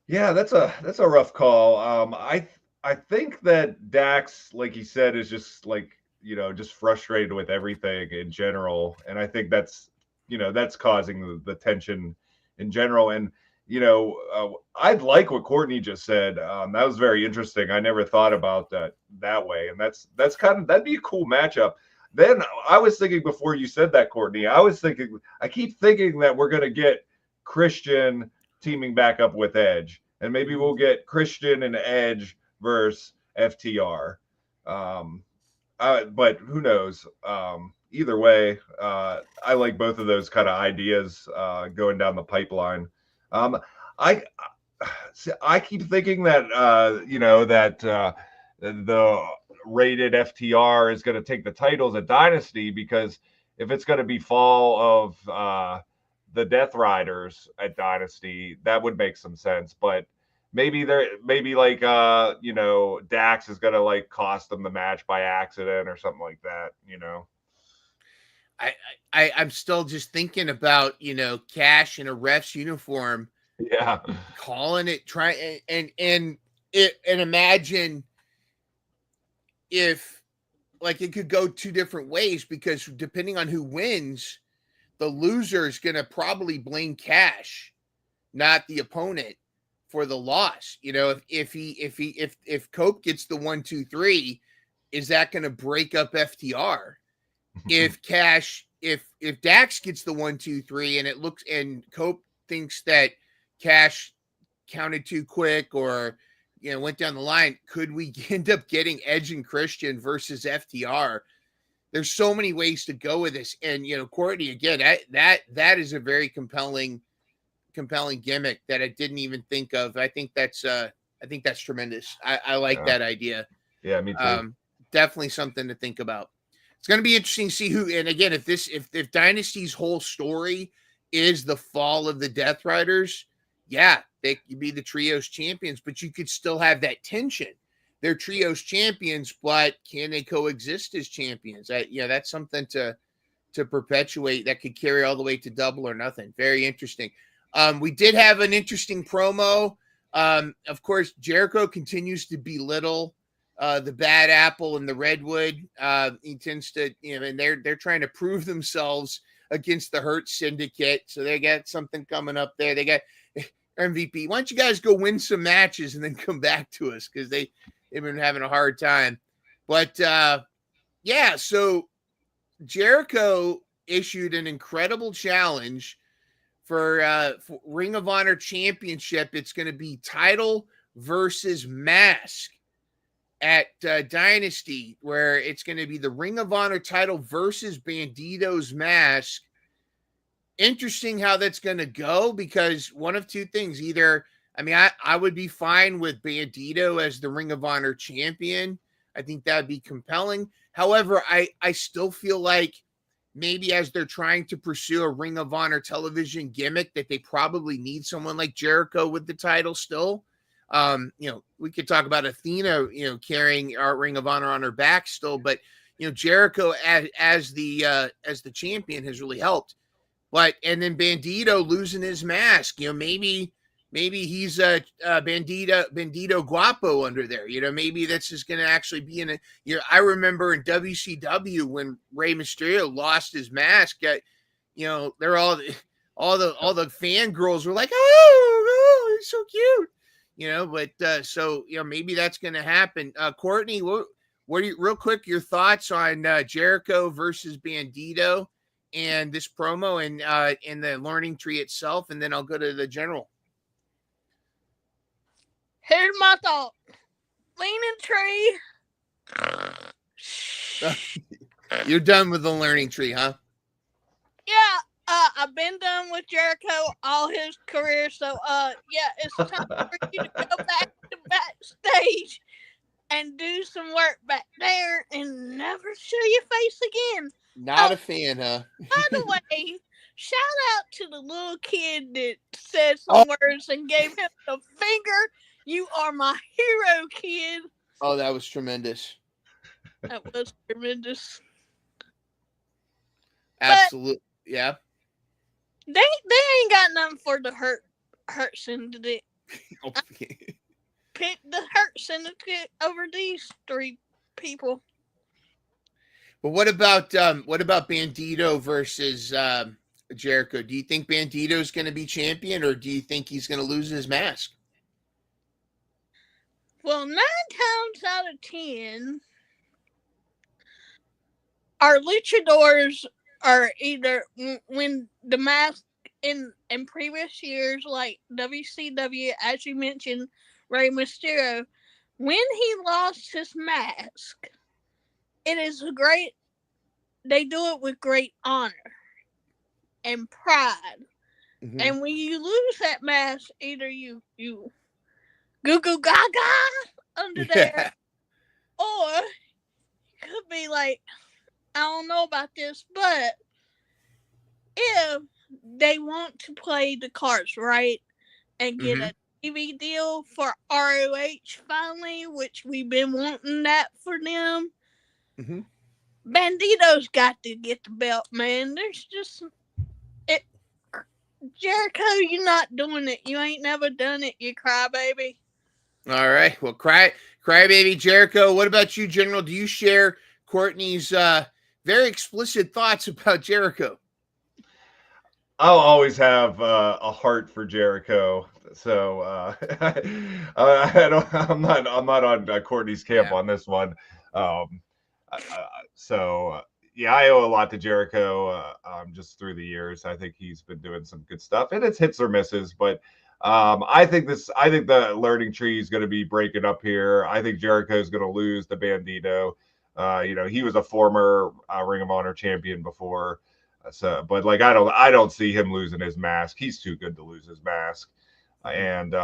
S14: Yeah, that's a rough call. I think that Dax, like he said, is just just frustrated with everything in general, and I think that's causing the tension in general. And I like what Courtney just said. That was very interesting. I never thought about that way, and that'd be a cool matchup. Then I was thinking before you said that, Courtney, I keep thinking that we're gonna get Christian teaming back up with Edge, and maybe we'll get Christian and Edge versus FTR. But who knows? Either way, I like both of those kind of ideas going down the pipeline. I keep thinking that the rated FTR is going to take the titles at Dynasty, because if it's going to be fall of the Death Riders at Dynasty, that would make some sense. But maybe like Dax is going to like cost them the match by accident or something like that.
S2: I'm still just thinking about Cash in a ref's uniform.
S14: Yeah,
S2: calling it, try and imagine if like it could go two different ways, because depending on who wins, the loser is going to probably blame Cash, not the opponent, for the loss. If Cope gets the 1, 2, 3, is that going to break up FTR? If Dax gets the 1, 2, 3 and Cope thinks that Cash counted too quick or went down the line, could we end up getting Edge and Christian versus FTR? There's so many ways to go with this. And Courtney, again, that is a very compelling gimmick that I didn't even think of. I think that's tremendous. I like that idea.
S14: Yeah, me too.
S2: Definitely something to think about. It's going to be interesting to see who, and again, if Dynasty's whole story is the fall of the Death Riders, yeah, they could be the trios champions, but you could still have that tension. They're trios champions, but can they coexist as champions? That's something to perpetuate that could carry all the way to Double or Nothing. Very interesting. We did have an interesting promo. Of course, Jericho continues to belittle the Bad Apple and the Redwood. He tends to, and they're trying to prove themselves against the Hurt Syndicate. So they got something coming up there. They got MVP. Why don't you guys go win some matches and then come back to us, because they've been having a hard time. But so Jericho issued an incredible challenge for Ring of Honor Championship. It's going to be title versus mask at Dynasty, where it's going to be the Ring of Honor title versus Bandito's mask. Interesting how that's going to go, because one of two things. Either, I would be fine with Bandito as the Ring of Honor champion. I think that would be compelling. However, I still feel like maybe as they're trying to pursue a Ring of Honor television gimmick, that they probably need someone like Jericho with the title still. We could talk about Athena, carrying our Ring of Honor on her back still, but Jericho as the champion has really helped. And then Bandito losing his mask, maybe he's a Bandito Guapo under there. Maybe that's just going to actually be in a. I remember in WCW when Rey Mysterio lost his mask. They're all the fangirls were like, oh, he's so cute. Maybe that's going to happen. Courtney, what are you, real quick, your thoughts on Jericho versus Bandito and this promo and the learning tree itself, and then I'll go to the general.
S10: Here's my thought. Leaning tree.
S2: You're done with the learning tree, huh?
S10: Yeah. I've been done with Jericho all his career, so it's time for you to go back to backstage and do some work back there and never show your face again.
S2: Not a fan, huh?
S10: By the way, shout out to the little kid that said some words and gave him the finger. You are my hero, kid.
S2: Oh, that was tremendous.
S10: That was tremendous.
S2: Absolutely, yeah.
S10: They ain't got nothing for the Hurt Syndicate. Pick the Hurt Syndicate over these three people.
S2: But what about Bandito versus Jericho? Do you think Bandito's going to be champion, or do you think he's going to lose his mask?
S10: Well, 9 times out of 10, our luchadors are either, when the mask in previous years, like WCW, as you mentioned, Rey Mysterio, when he lost his mask, they do it with great honor and pride.
S2: Mhm.
S10: And when you lose that mask, either you goo goo gaga under there, or it could be like, I don't know about this, but if they want to play the cards right and get a TV deal for ROH finally, which we've been wanting that for them, Bandito's got to get the belt, man. There's just it. Jericho, you're not doing it. You ain't never done it, you crybaby.
S2: All right. Well, crybaby Jericho. What about you, General? Do you share Courtney's very explicit thoughts about Jericho?
S14: I'll always have a heart for Jericho, so I'm not on Courtney's camp on this one. Yeah, I owe a lot to Jericho just through the years. I think he's been doing some good stuff, and it's hits or misses. But I think the learning tree is going to be breaking up here. I think Jericho is going to lose to Bandito. He was a former Ring of Honor champion before. So, but like I don't see him losing his mask. He's too good to lose his mask. And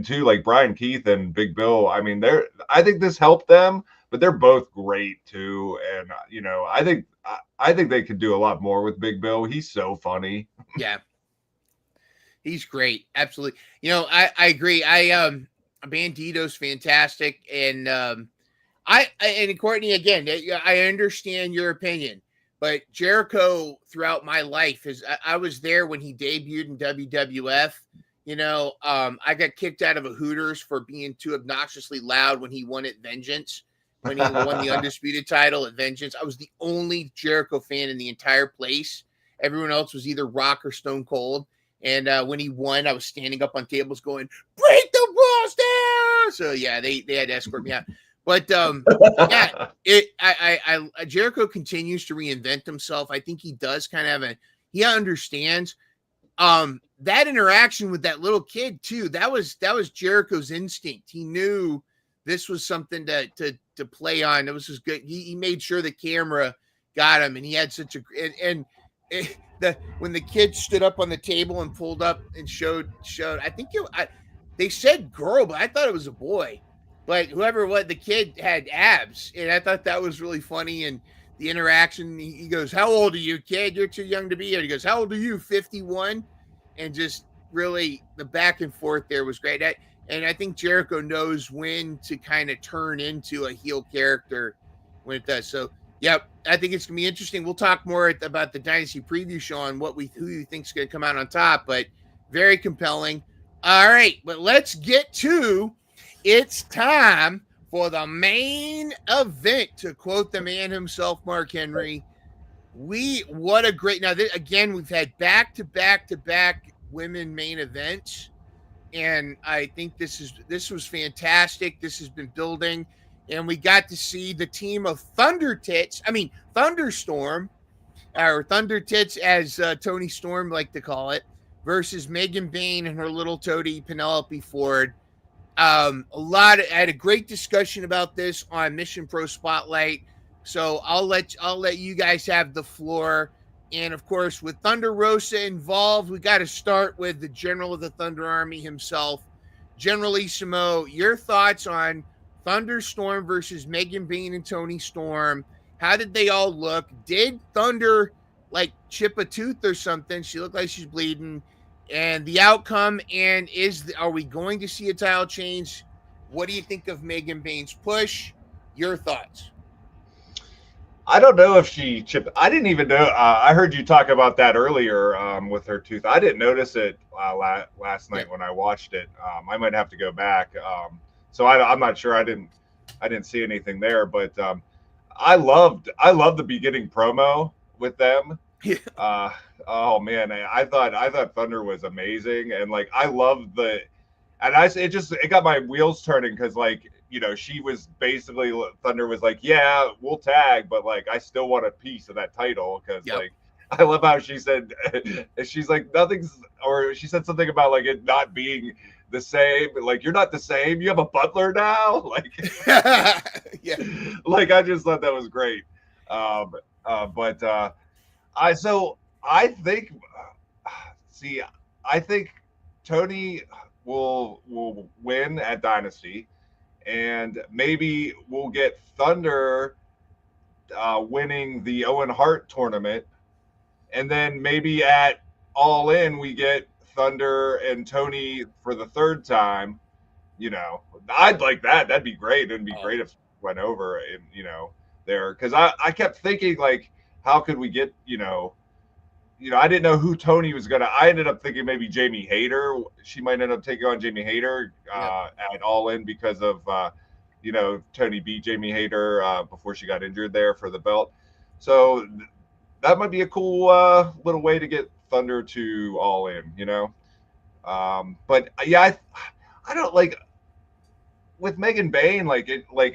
S14: two, like Brian Keith and Big Bill. I mean, I think this helped them, but they're both great too. And I think they could do a lot more with Big Bill. He's so funny.
S2: Yeah, he's great. Absolutely. I agree. Bandito's fantastic, and and Courtney, again, I understand your opinion. But Jericho, throughout my life, I was there when he debuted in WWF. I got kicked out of a Hooters for being too obnoxiously loud when he won at Vengeance, when he won the Undisputed title at Vengeance. I was the only Jericho fan in the entire place. Everyone else was either Rock or Stone Cold. And when he won, I was standing up on tables going, "Break the roster!" So yeah, they had to escort me out. But yeah, Jericho continues to reinvent himself. I think he does kind of he understands that interaction with that little kid too. That was Jericho's instinct. He knew this was something to play on. It was just good. He made sure the camera got him, and he had such when the kid stood up on the table and pulled up and showed. I think they said girl, but I thought it was a boy. But whoever the kid had abs, and I thought that was really funny. And the interaction, he goes, "How old are you, kid? You're too young to be here." He goes, "How old are you? 51?" And just really the back and forth there was great. And I think Jericho knows when to kind of turn into a heel character when it does. So, yep, I think it's gonna be interesting. We'll talk more about the Dynasty preview show on who you think's gonna come out on top, but very compelling. All right, but let's get to. It's time for the main event, to quote the man himself, Mark Henry. What a great, now again, we've had back women main events, and I think this was fantastic. This has been building, and we got to see the team of Thunderstorm, or Thunder Tits as Tony Storm liked to call it, versus Megan Bayne and her little toady Penelope Ford. I had a great discussion about this on Mission Pro Spotlight, so I'll let you guys have the floor. And of course, with Thunder Rosa involved, we got to start with the General of the Thunder Army himself, General Isamo. Your thoughts on Thunderstorm versus Megan Bayne and Tony Storm? How did they all look? Did Thunder chip a tooth or something? She looked like she's bleeding. And the outcome, and are we going to see a title change? What do you think of Megan Bayne's push? Your thoughts?
S14: I don't know if she chipped. I didn't even know. I heard you talk about that earlier with her tooth. I didn't notice it last night when I watched it. I might have to go back. So I'm not sure. I didn't see anything there, but I loved the beginning promo with them. Yeah. Oh man, I thought Thunder was amazing, and I loved it got my wheels turning, because she was basically, Thunder was like, yeah, we'll tag, but I still want a piece of that title, because I love how she said, she's like, nothing's, or she said something about it not being the same, you're not the same, you have a butler now,
S2: yeah,
S14: I just thought that was great. I think, see, I think Tony will win at Dynasty, and maybe we'll get Thunder winning the Owen Hart tournament, and then maybe at All In we get Thunder and Tony for the third time. I'd like that. That'd be great. It'd be great if it went over and there, because I kept thinking, like, how could we get I didn't know who Tony was gonna. I ended up thinking maybe Jamie Hayter. She might end up taking on Jamie Hayter at All In because of Tony beat Jamie Hayter before she got injured there for the belt. So that might be a cool little way to get Thunder to All In. But yeah, I don't like with Megan Bayne. Like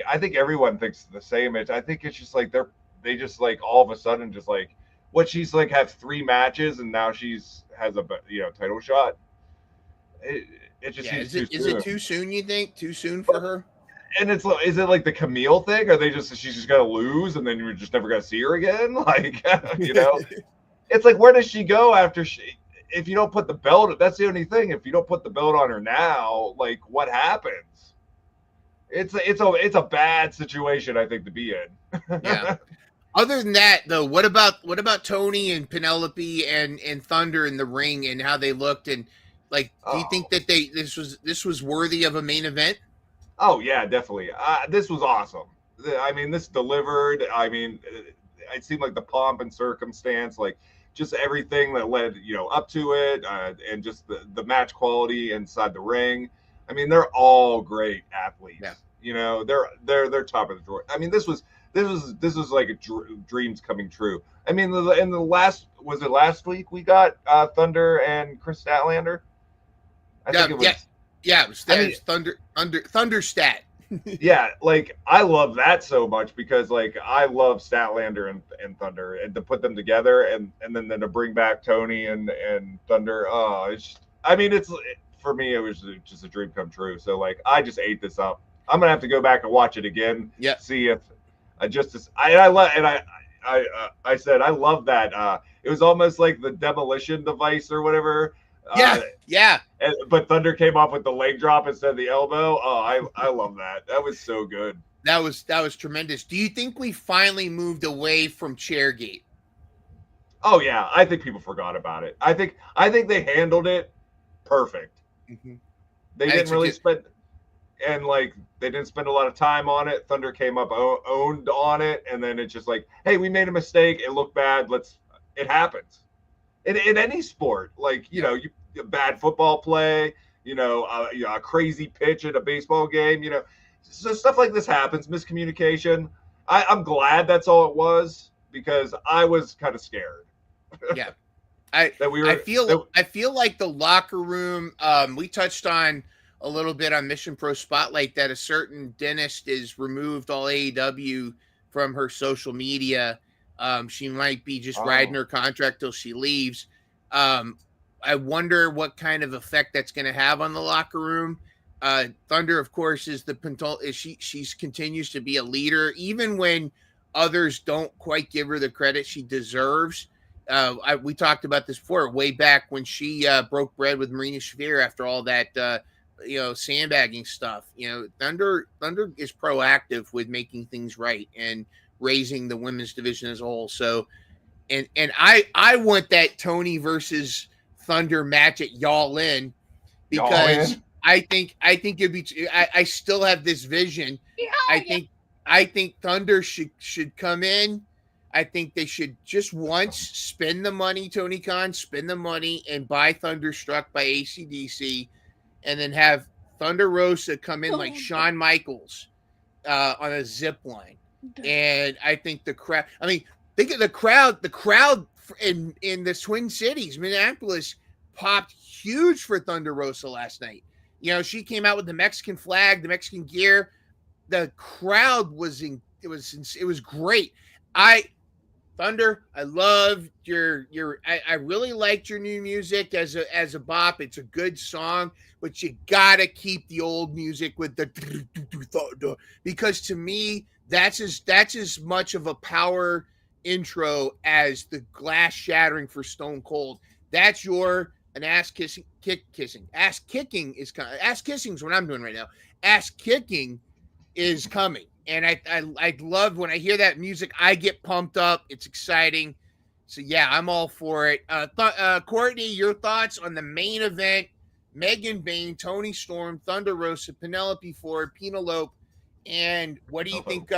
S14: I think everyone thinks the same. I think it's just like they just like all of a sudden just like. What she's like have 3 matches and now has a title shot. It just seems too soon.
S2: Is it too soon? You think too soon for her?
S14: And is it like the Camille thing? Are she's just gonna lose and then you're just never gonna see her again? Like it's like, where does she go after if you don't put the belt? That's the only thing. If you don't put the belt on her now, like what happens? It's a bad situation, I think, to be in.
S2: Yeah. Other than that, though, what about Tony and Penelope and Thunder in the ring and how they looked, and like, do you think that this was worthy of a main event?
S14: Oh yeah, definitely. This was awesome. I mean, this delivered. I mean, it seemed like the pomp and circumstance, like just everything that led up to it, and just the match quality inside the ring. I mean, they're all great athletes. Yeah. They're top of the drawer. I mean, this was like dreams coming true. I mean, in the last week we got Thunder and Chris Statlander. I think it was.
S2: Yeah, it was Thunderstat.
S14: Yeah, like I love that so much because like I love Statlander and Thunder, and to put them together and then to bring back Tony and Thunder. For me it was just a dream come true. So like I just ate this up. I'm gonna have to go back and watch it again.
S2: Yeah.
S14: See if I said I love that. It was almost like the demolition device or whatever.
S2: Yeah.
S14: But Thunder came off with the leg drop instead of the elbow. Oh, I love that. That was so good.
S2: That was tremendous. Do you think we finally moved away from Chairgate?
S14: Oh yeah, I think people forgot about it. I think they handled it perfect.
S2: Mm-hmm.
S14: They didn't really spend. And like they didn't spend a lot of time on it. Thunder came up owned on it, and then it's just like, hey, we made a mistake. It looked bad. It happens in any sport. Like bad football play. A crazy pitch at a baseball game. So stuff like this happens. Miscommunication. I'm glad that's all it was because I was kind of scared.
S2: Yeah, I feel like the locker room. We touched on a little bit on Mission Pro Spotlight that a certain dentist is removed all AEW from her social media. She might be just riding her contract till she leaves. I wonder what kind of effect that's going to have on the locker room. Thunder, of course, is she continues to be a leader, even when others don't quite give her the credit she deserves. We talked about this before, way back when she broke bread with Marina Shafir after all that sandbagging stuff. Thunder is proactive with making things right and raising the women's division as a whole. So, and I want that Tony versus Thunder match at Y'all In because I think it'd be. I still have this vision. Yeah, I think Thunder should come in. I think they should just once spend the money, Tony Khan, spend the money and buy Thunderstruck by AC/DC. And then have Thunder Rosa come in like Shawn Michaels on a zip line. And I think the crowd, think of the crowd in the Twin Cities, Minneapolis, popped huge for Thunder Rosa last night. She came out with the Mexican flag, the Mexican gear. The crowd it was great. Thunder, I love I really liked your new music as a bop. It's a good song, but you gotta keep the old music with the because to me that's as much of a power intro as the glass shattering for Stone Cold. That's your an ass kissing ass kicking is what I'm doing right now. Ass kicking is coming, and I love when I hear that music. I get pumped up. It's exciting. So yeah, I'm all for it. Courtney, your thoughts on the main event? Megan Bayne, Toni Storm, Thunder Rosa, Penelope Ford, Penelope, and what do you think?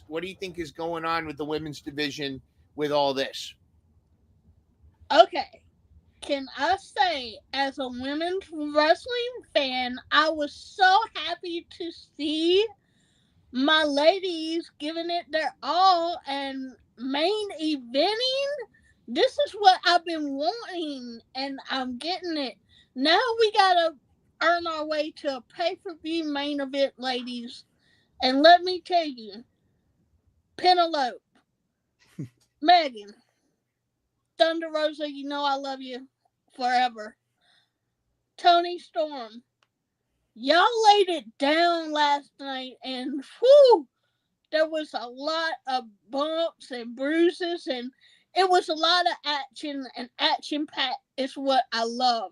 S2: What do you think is going on with the women's division with all this?
S10: Okay. Can I say, as a women's wrestling fan, I was so happy to see my ladies giving it their all and main eventing. This is what I've been wanting, and I'm getting it. Now we gotta earn our way to a pay-per-view main event, ladies. And let me tell you, Penelope, Megan, Thunder Rosa, you know I love you forever. Toni Storm, y'all laid it down last night, and whew, there was a lot of bumps and bruises, and it was a lot of action, and action-packed is what I love.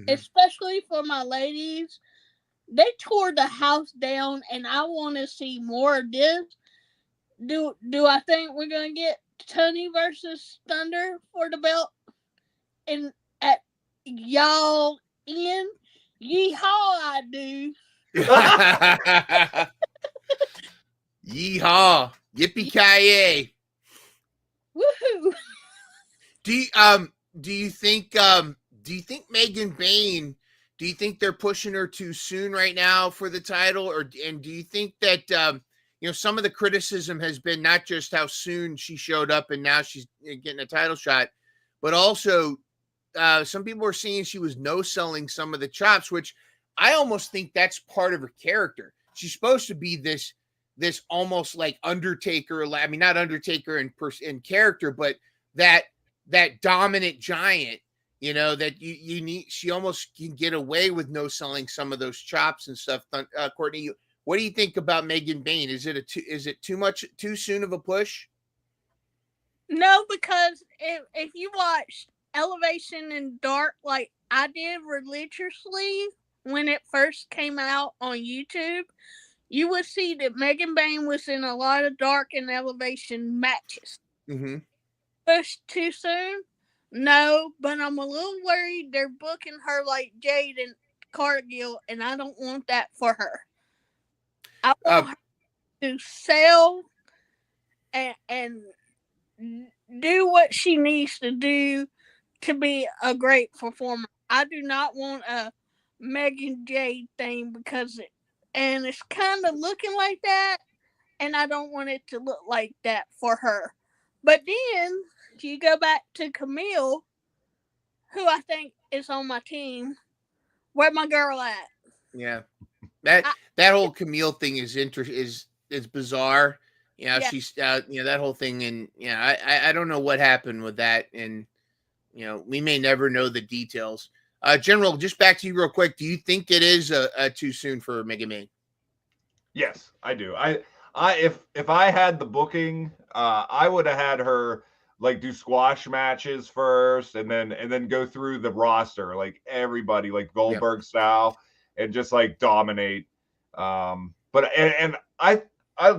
S10: Especially for my ladies. They tore the house down, and I want to see more of this. Do I think we're going to get Toni versus Thunder for the belt? And at y'all in? Yeehaw, I do.
S2: Yeehaw. Yippee-ki-yay.
S10: Woohoo.
S2: Do you think Megan Bayne, do you think they're pushing her too soon right now for the title? And do you think that some of the criticism has been not just how soon she showed up and now she's getting a title shot, but also some people are saying she was no-selling some of the chops, which I almost think that's part of her character. She's supposed to be this almost like Undertaker. I mean, not Undertaker in character, but that dominant giant, that you need. She almost can get away with no selling some of those chops and stuff. Courtney, what do you think about Megan Bayne? Is it too soon of a push?
S10: No, because if you watched Elevation and Dark like I did religiously when it first came out on YouTube, you would see that Megan Bayne was in a lot of Dark and Elevation matches.
S2: Mm-hmm.
S10: Pushed too soon? No, but I'm a little worried they're booking her like Jade and Cargill, and I don't want that for her. I want her to sell and do what she needs to do to be a great performer. I do not want a Megan Jade thing and it's kind of looking like that, and I don't want it to look like that for her. But then you go back to Camille, who I think is on my team. Where my girl at?
S2: Yeah, that whole Camille thing is bizarre. She's that whole thing, and I don't know what happened with that, and we may never know the details. General, just back to you real quick. Do you think it is too soon for Megan Bayne?
S14: Yes, I do. If I had the booking, I would have had her like do squash matches first, and then go through the roster like everybody, like Goldberg style, and just like dominate. But I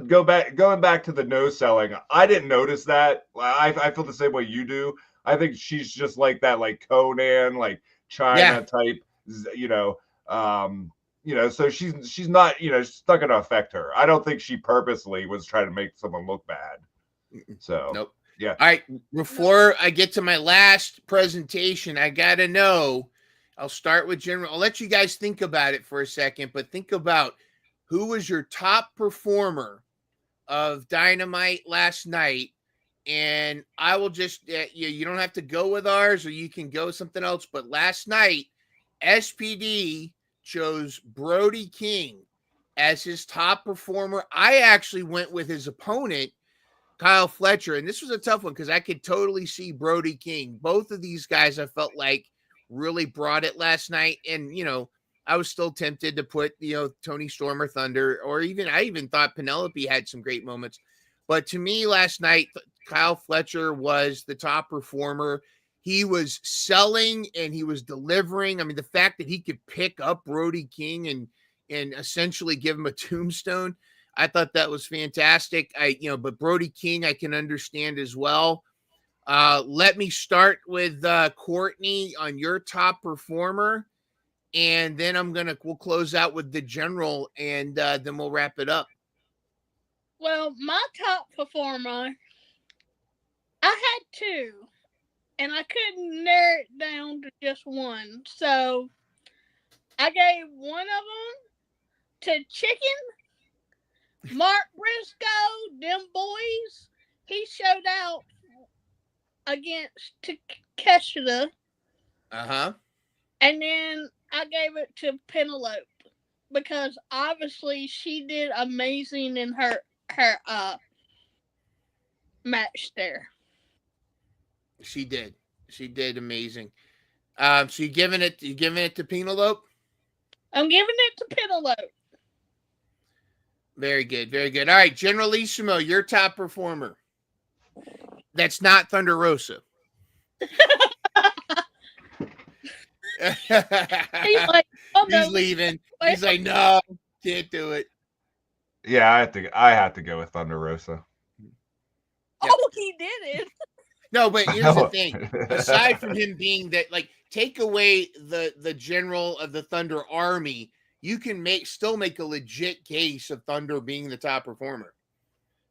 S14: going back to the no selling. I didn't notice that. I feel the same way you do. I think she's just like that, like Conan, like China type, so she's not, it's not going to affect her. I don't think she purposely was trying to make someone look bad. So,
S2: nope.
S14: Yeah.
S2: All right. Before I get to my last presentation, I got to know, I'll start with General. I'll let you guys think about it for a second, but think about who was your top performer of Dynamite last night. And I will just, you don't have to go with ours, or you can go with something else. But last night, SPD chose Brody King as his top performer. I actually went with his opponent, Kyle Fletcher. And this was a tough one because I could totally see Brody King. Both of these guys, I felt like, really brought it last night. And, I was still tempted to put, Toni Storm or Thunder, or I even thought Penelope had some great moments. But to me last night, Kyle Fletcher was the top performer. he was selling and he was delivering. I mean, the fact that he could pick up Brody King and essentially give him a tombstone, I thought that was fantastic. But Brody King, I can understand as well. Let me start with Courtney on your top performer, and then we'll close out with the general, and then we'll wrap it up.
S10: Well, my top performer, I had two, and I couldn't narrow it down to just one. So I gave one of them to Chicken, Mark Briscoe, them boys. He showed out against Takeshita. And then I gave it to Penelope because obviously she did amazing in her match there.
S2: She did amazing. So you giving it to Penelope?
S10: I'm giving it to Penelope.
S2: Very good, very good. All right, Generalissimo, your top performer. That's not Thunder Rosa.
S10: He's like, oh, no.
S2: He's leaving. He's like, no, can't do it.
S14: Yeah, I have to go with Thunder Rosa.
S10: Oh, he did it.
S2: No, but here's the thing. Aside from him being that, like, take away the general of the Thunder Army, you can still make a legit case of Thunder being the top performer.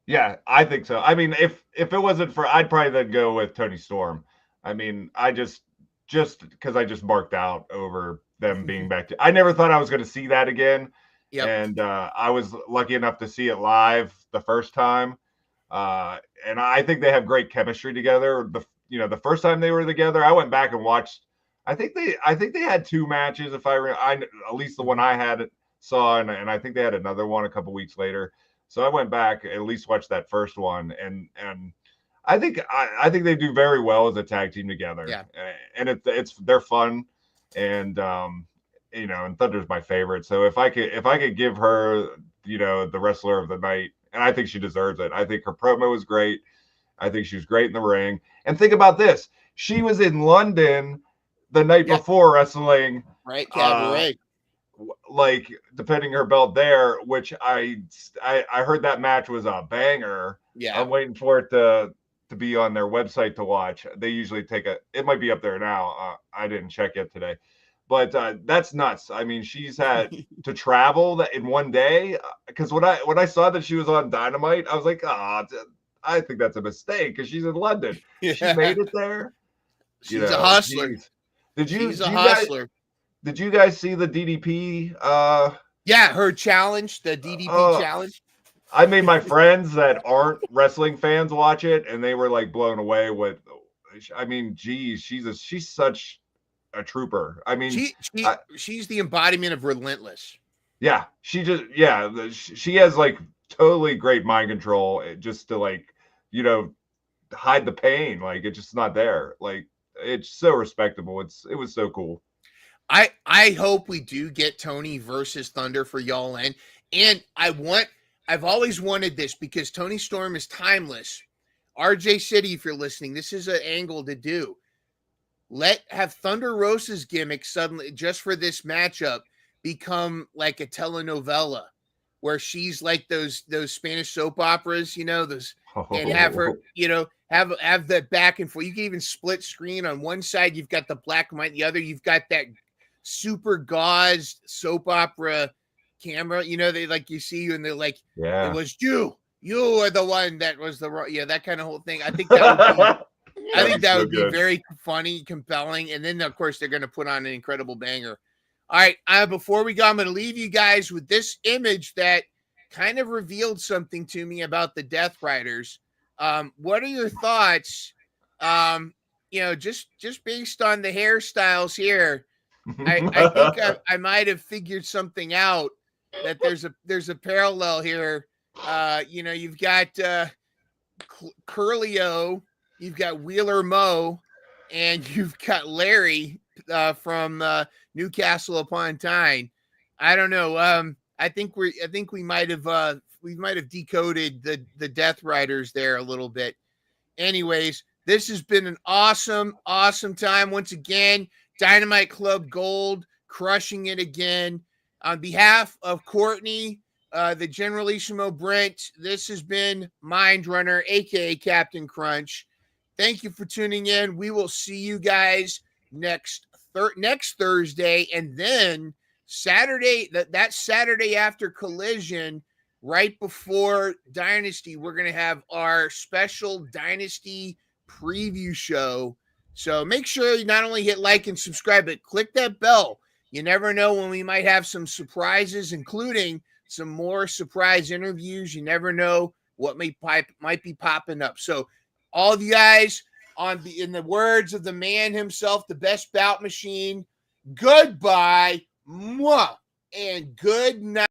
S14: Yeah, I think so. I mean, if it wasn't for, I'd probably then go with Tony Storm. I mean, I just because I just marked out over them being back to. I never thought I was going to see that again.
S2: Yep.
S14: And I was lucky enough to see it live the first time. And I think they have great chemistry together. The first time they were together, I went back and watched. I think they had two matches. At least the one I saw, and I think they had another one a couple weeks later. So I went back at least watched that first one, and I think they do very well as a tag team together.
S2: Yeah,
S14: and they're fun, and and Thunder's my favorite. So if I could give her the wrestler of the night, and I think she deserves it. I think her promo was great. I think she was great in the ring. And think about this: she was in London the night before wrestling,
S2: right? Cabaret.
S14: Like defending her belt there, which I heard that match was a banger.
S2: Yeah,
S14: I'm waiting for it to be on their website to watch. They usually it might be up there now. I didn't check it today, but that's nuts. I mean, she's had to travel in one day because when I saw that she was on Dynamite, I was like, I think that's a mistake because she's in London. Yeah. She made it there.
S2: She's a hustler.
S14: She's a hustler. Did you guys see the DDP?
S2: Yeah, her challenge, the DDP challenge.
S14: I made my friends that aren't wrestling fans watch it, and they were like blown away with. I mean, geez, she's such a trooper. I mean,
S2: she's the embodiment of relentless.
S14: Yeah, she has like totally great mind control, just to hide the pain. Like it's just not there. Like it's so respectable. It was so cool.
S2: I hope we do get Tony versus Thunder for Y'all In. And I've always wanted this because Tony Storm is timeless. RJ City, if you're listening, this is an angle to do. Have Thunder Rosa's gimmick suddenly, just for this matchup, become like a telenovela where she's like those Spanish soap operas, and have her, have the back and forth. You can even split screen. On one side, you've got the black and white. The other, you've got that super gauzed soap opera camera. They like you see you and they're like,
S14: yeah,
S2: it was you are the one that was that kind of whole thing. I think that would be very funny, compelling, and then of course they're going to put on an incredible banger. All right, before we go, I'm going to leave you guys with this image that kind of revealed something to me about the Death Riders. What are your thoughts? Just based on the hairstyles here, I think I might have figured something out. That there's a parallel here. You've got Curly-O, you've got Wheeler Mo, and you've got Larry from Newcastle upon Tyne. I don't know. I think we might have decoded the Death Riders there a little bit. Anyways, This has been an awesome, awesome time. Once again, Dynamite Club Gold, crushing it again. On behalf of Courtney, the Generalissimo Brent, this has been Mind Runner, a.k.a. Captain Crunch. Thank you for tuning in. We will see you guys next Thursday, and then Saturday, that Saturday after Collision, right before Dynasty, we're going to have our special Dynasty preview show. So make sure you not only hit like and subscribe, but click that bell. You never know when we might have some surprises, including some more surprise interviews. You never know what might be popping up. So all of you guys, in the words of the man himself, the best bout machine, goodbye, mwah, and good night.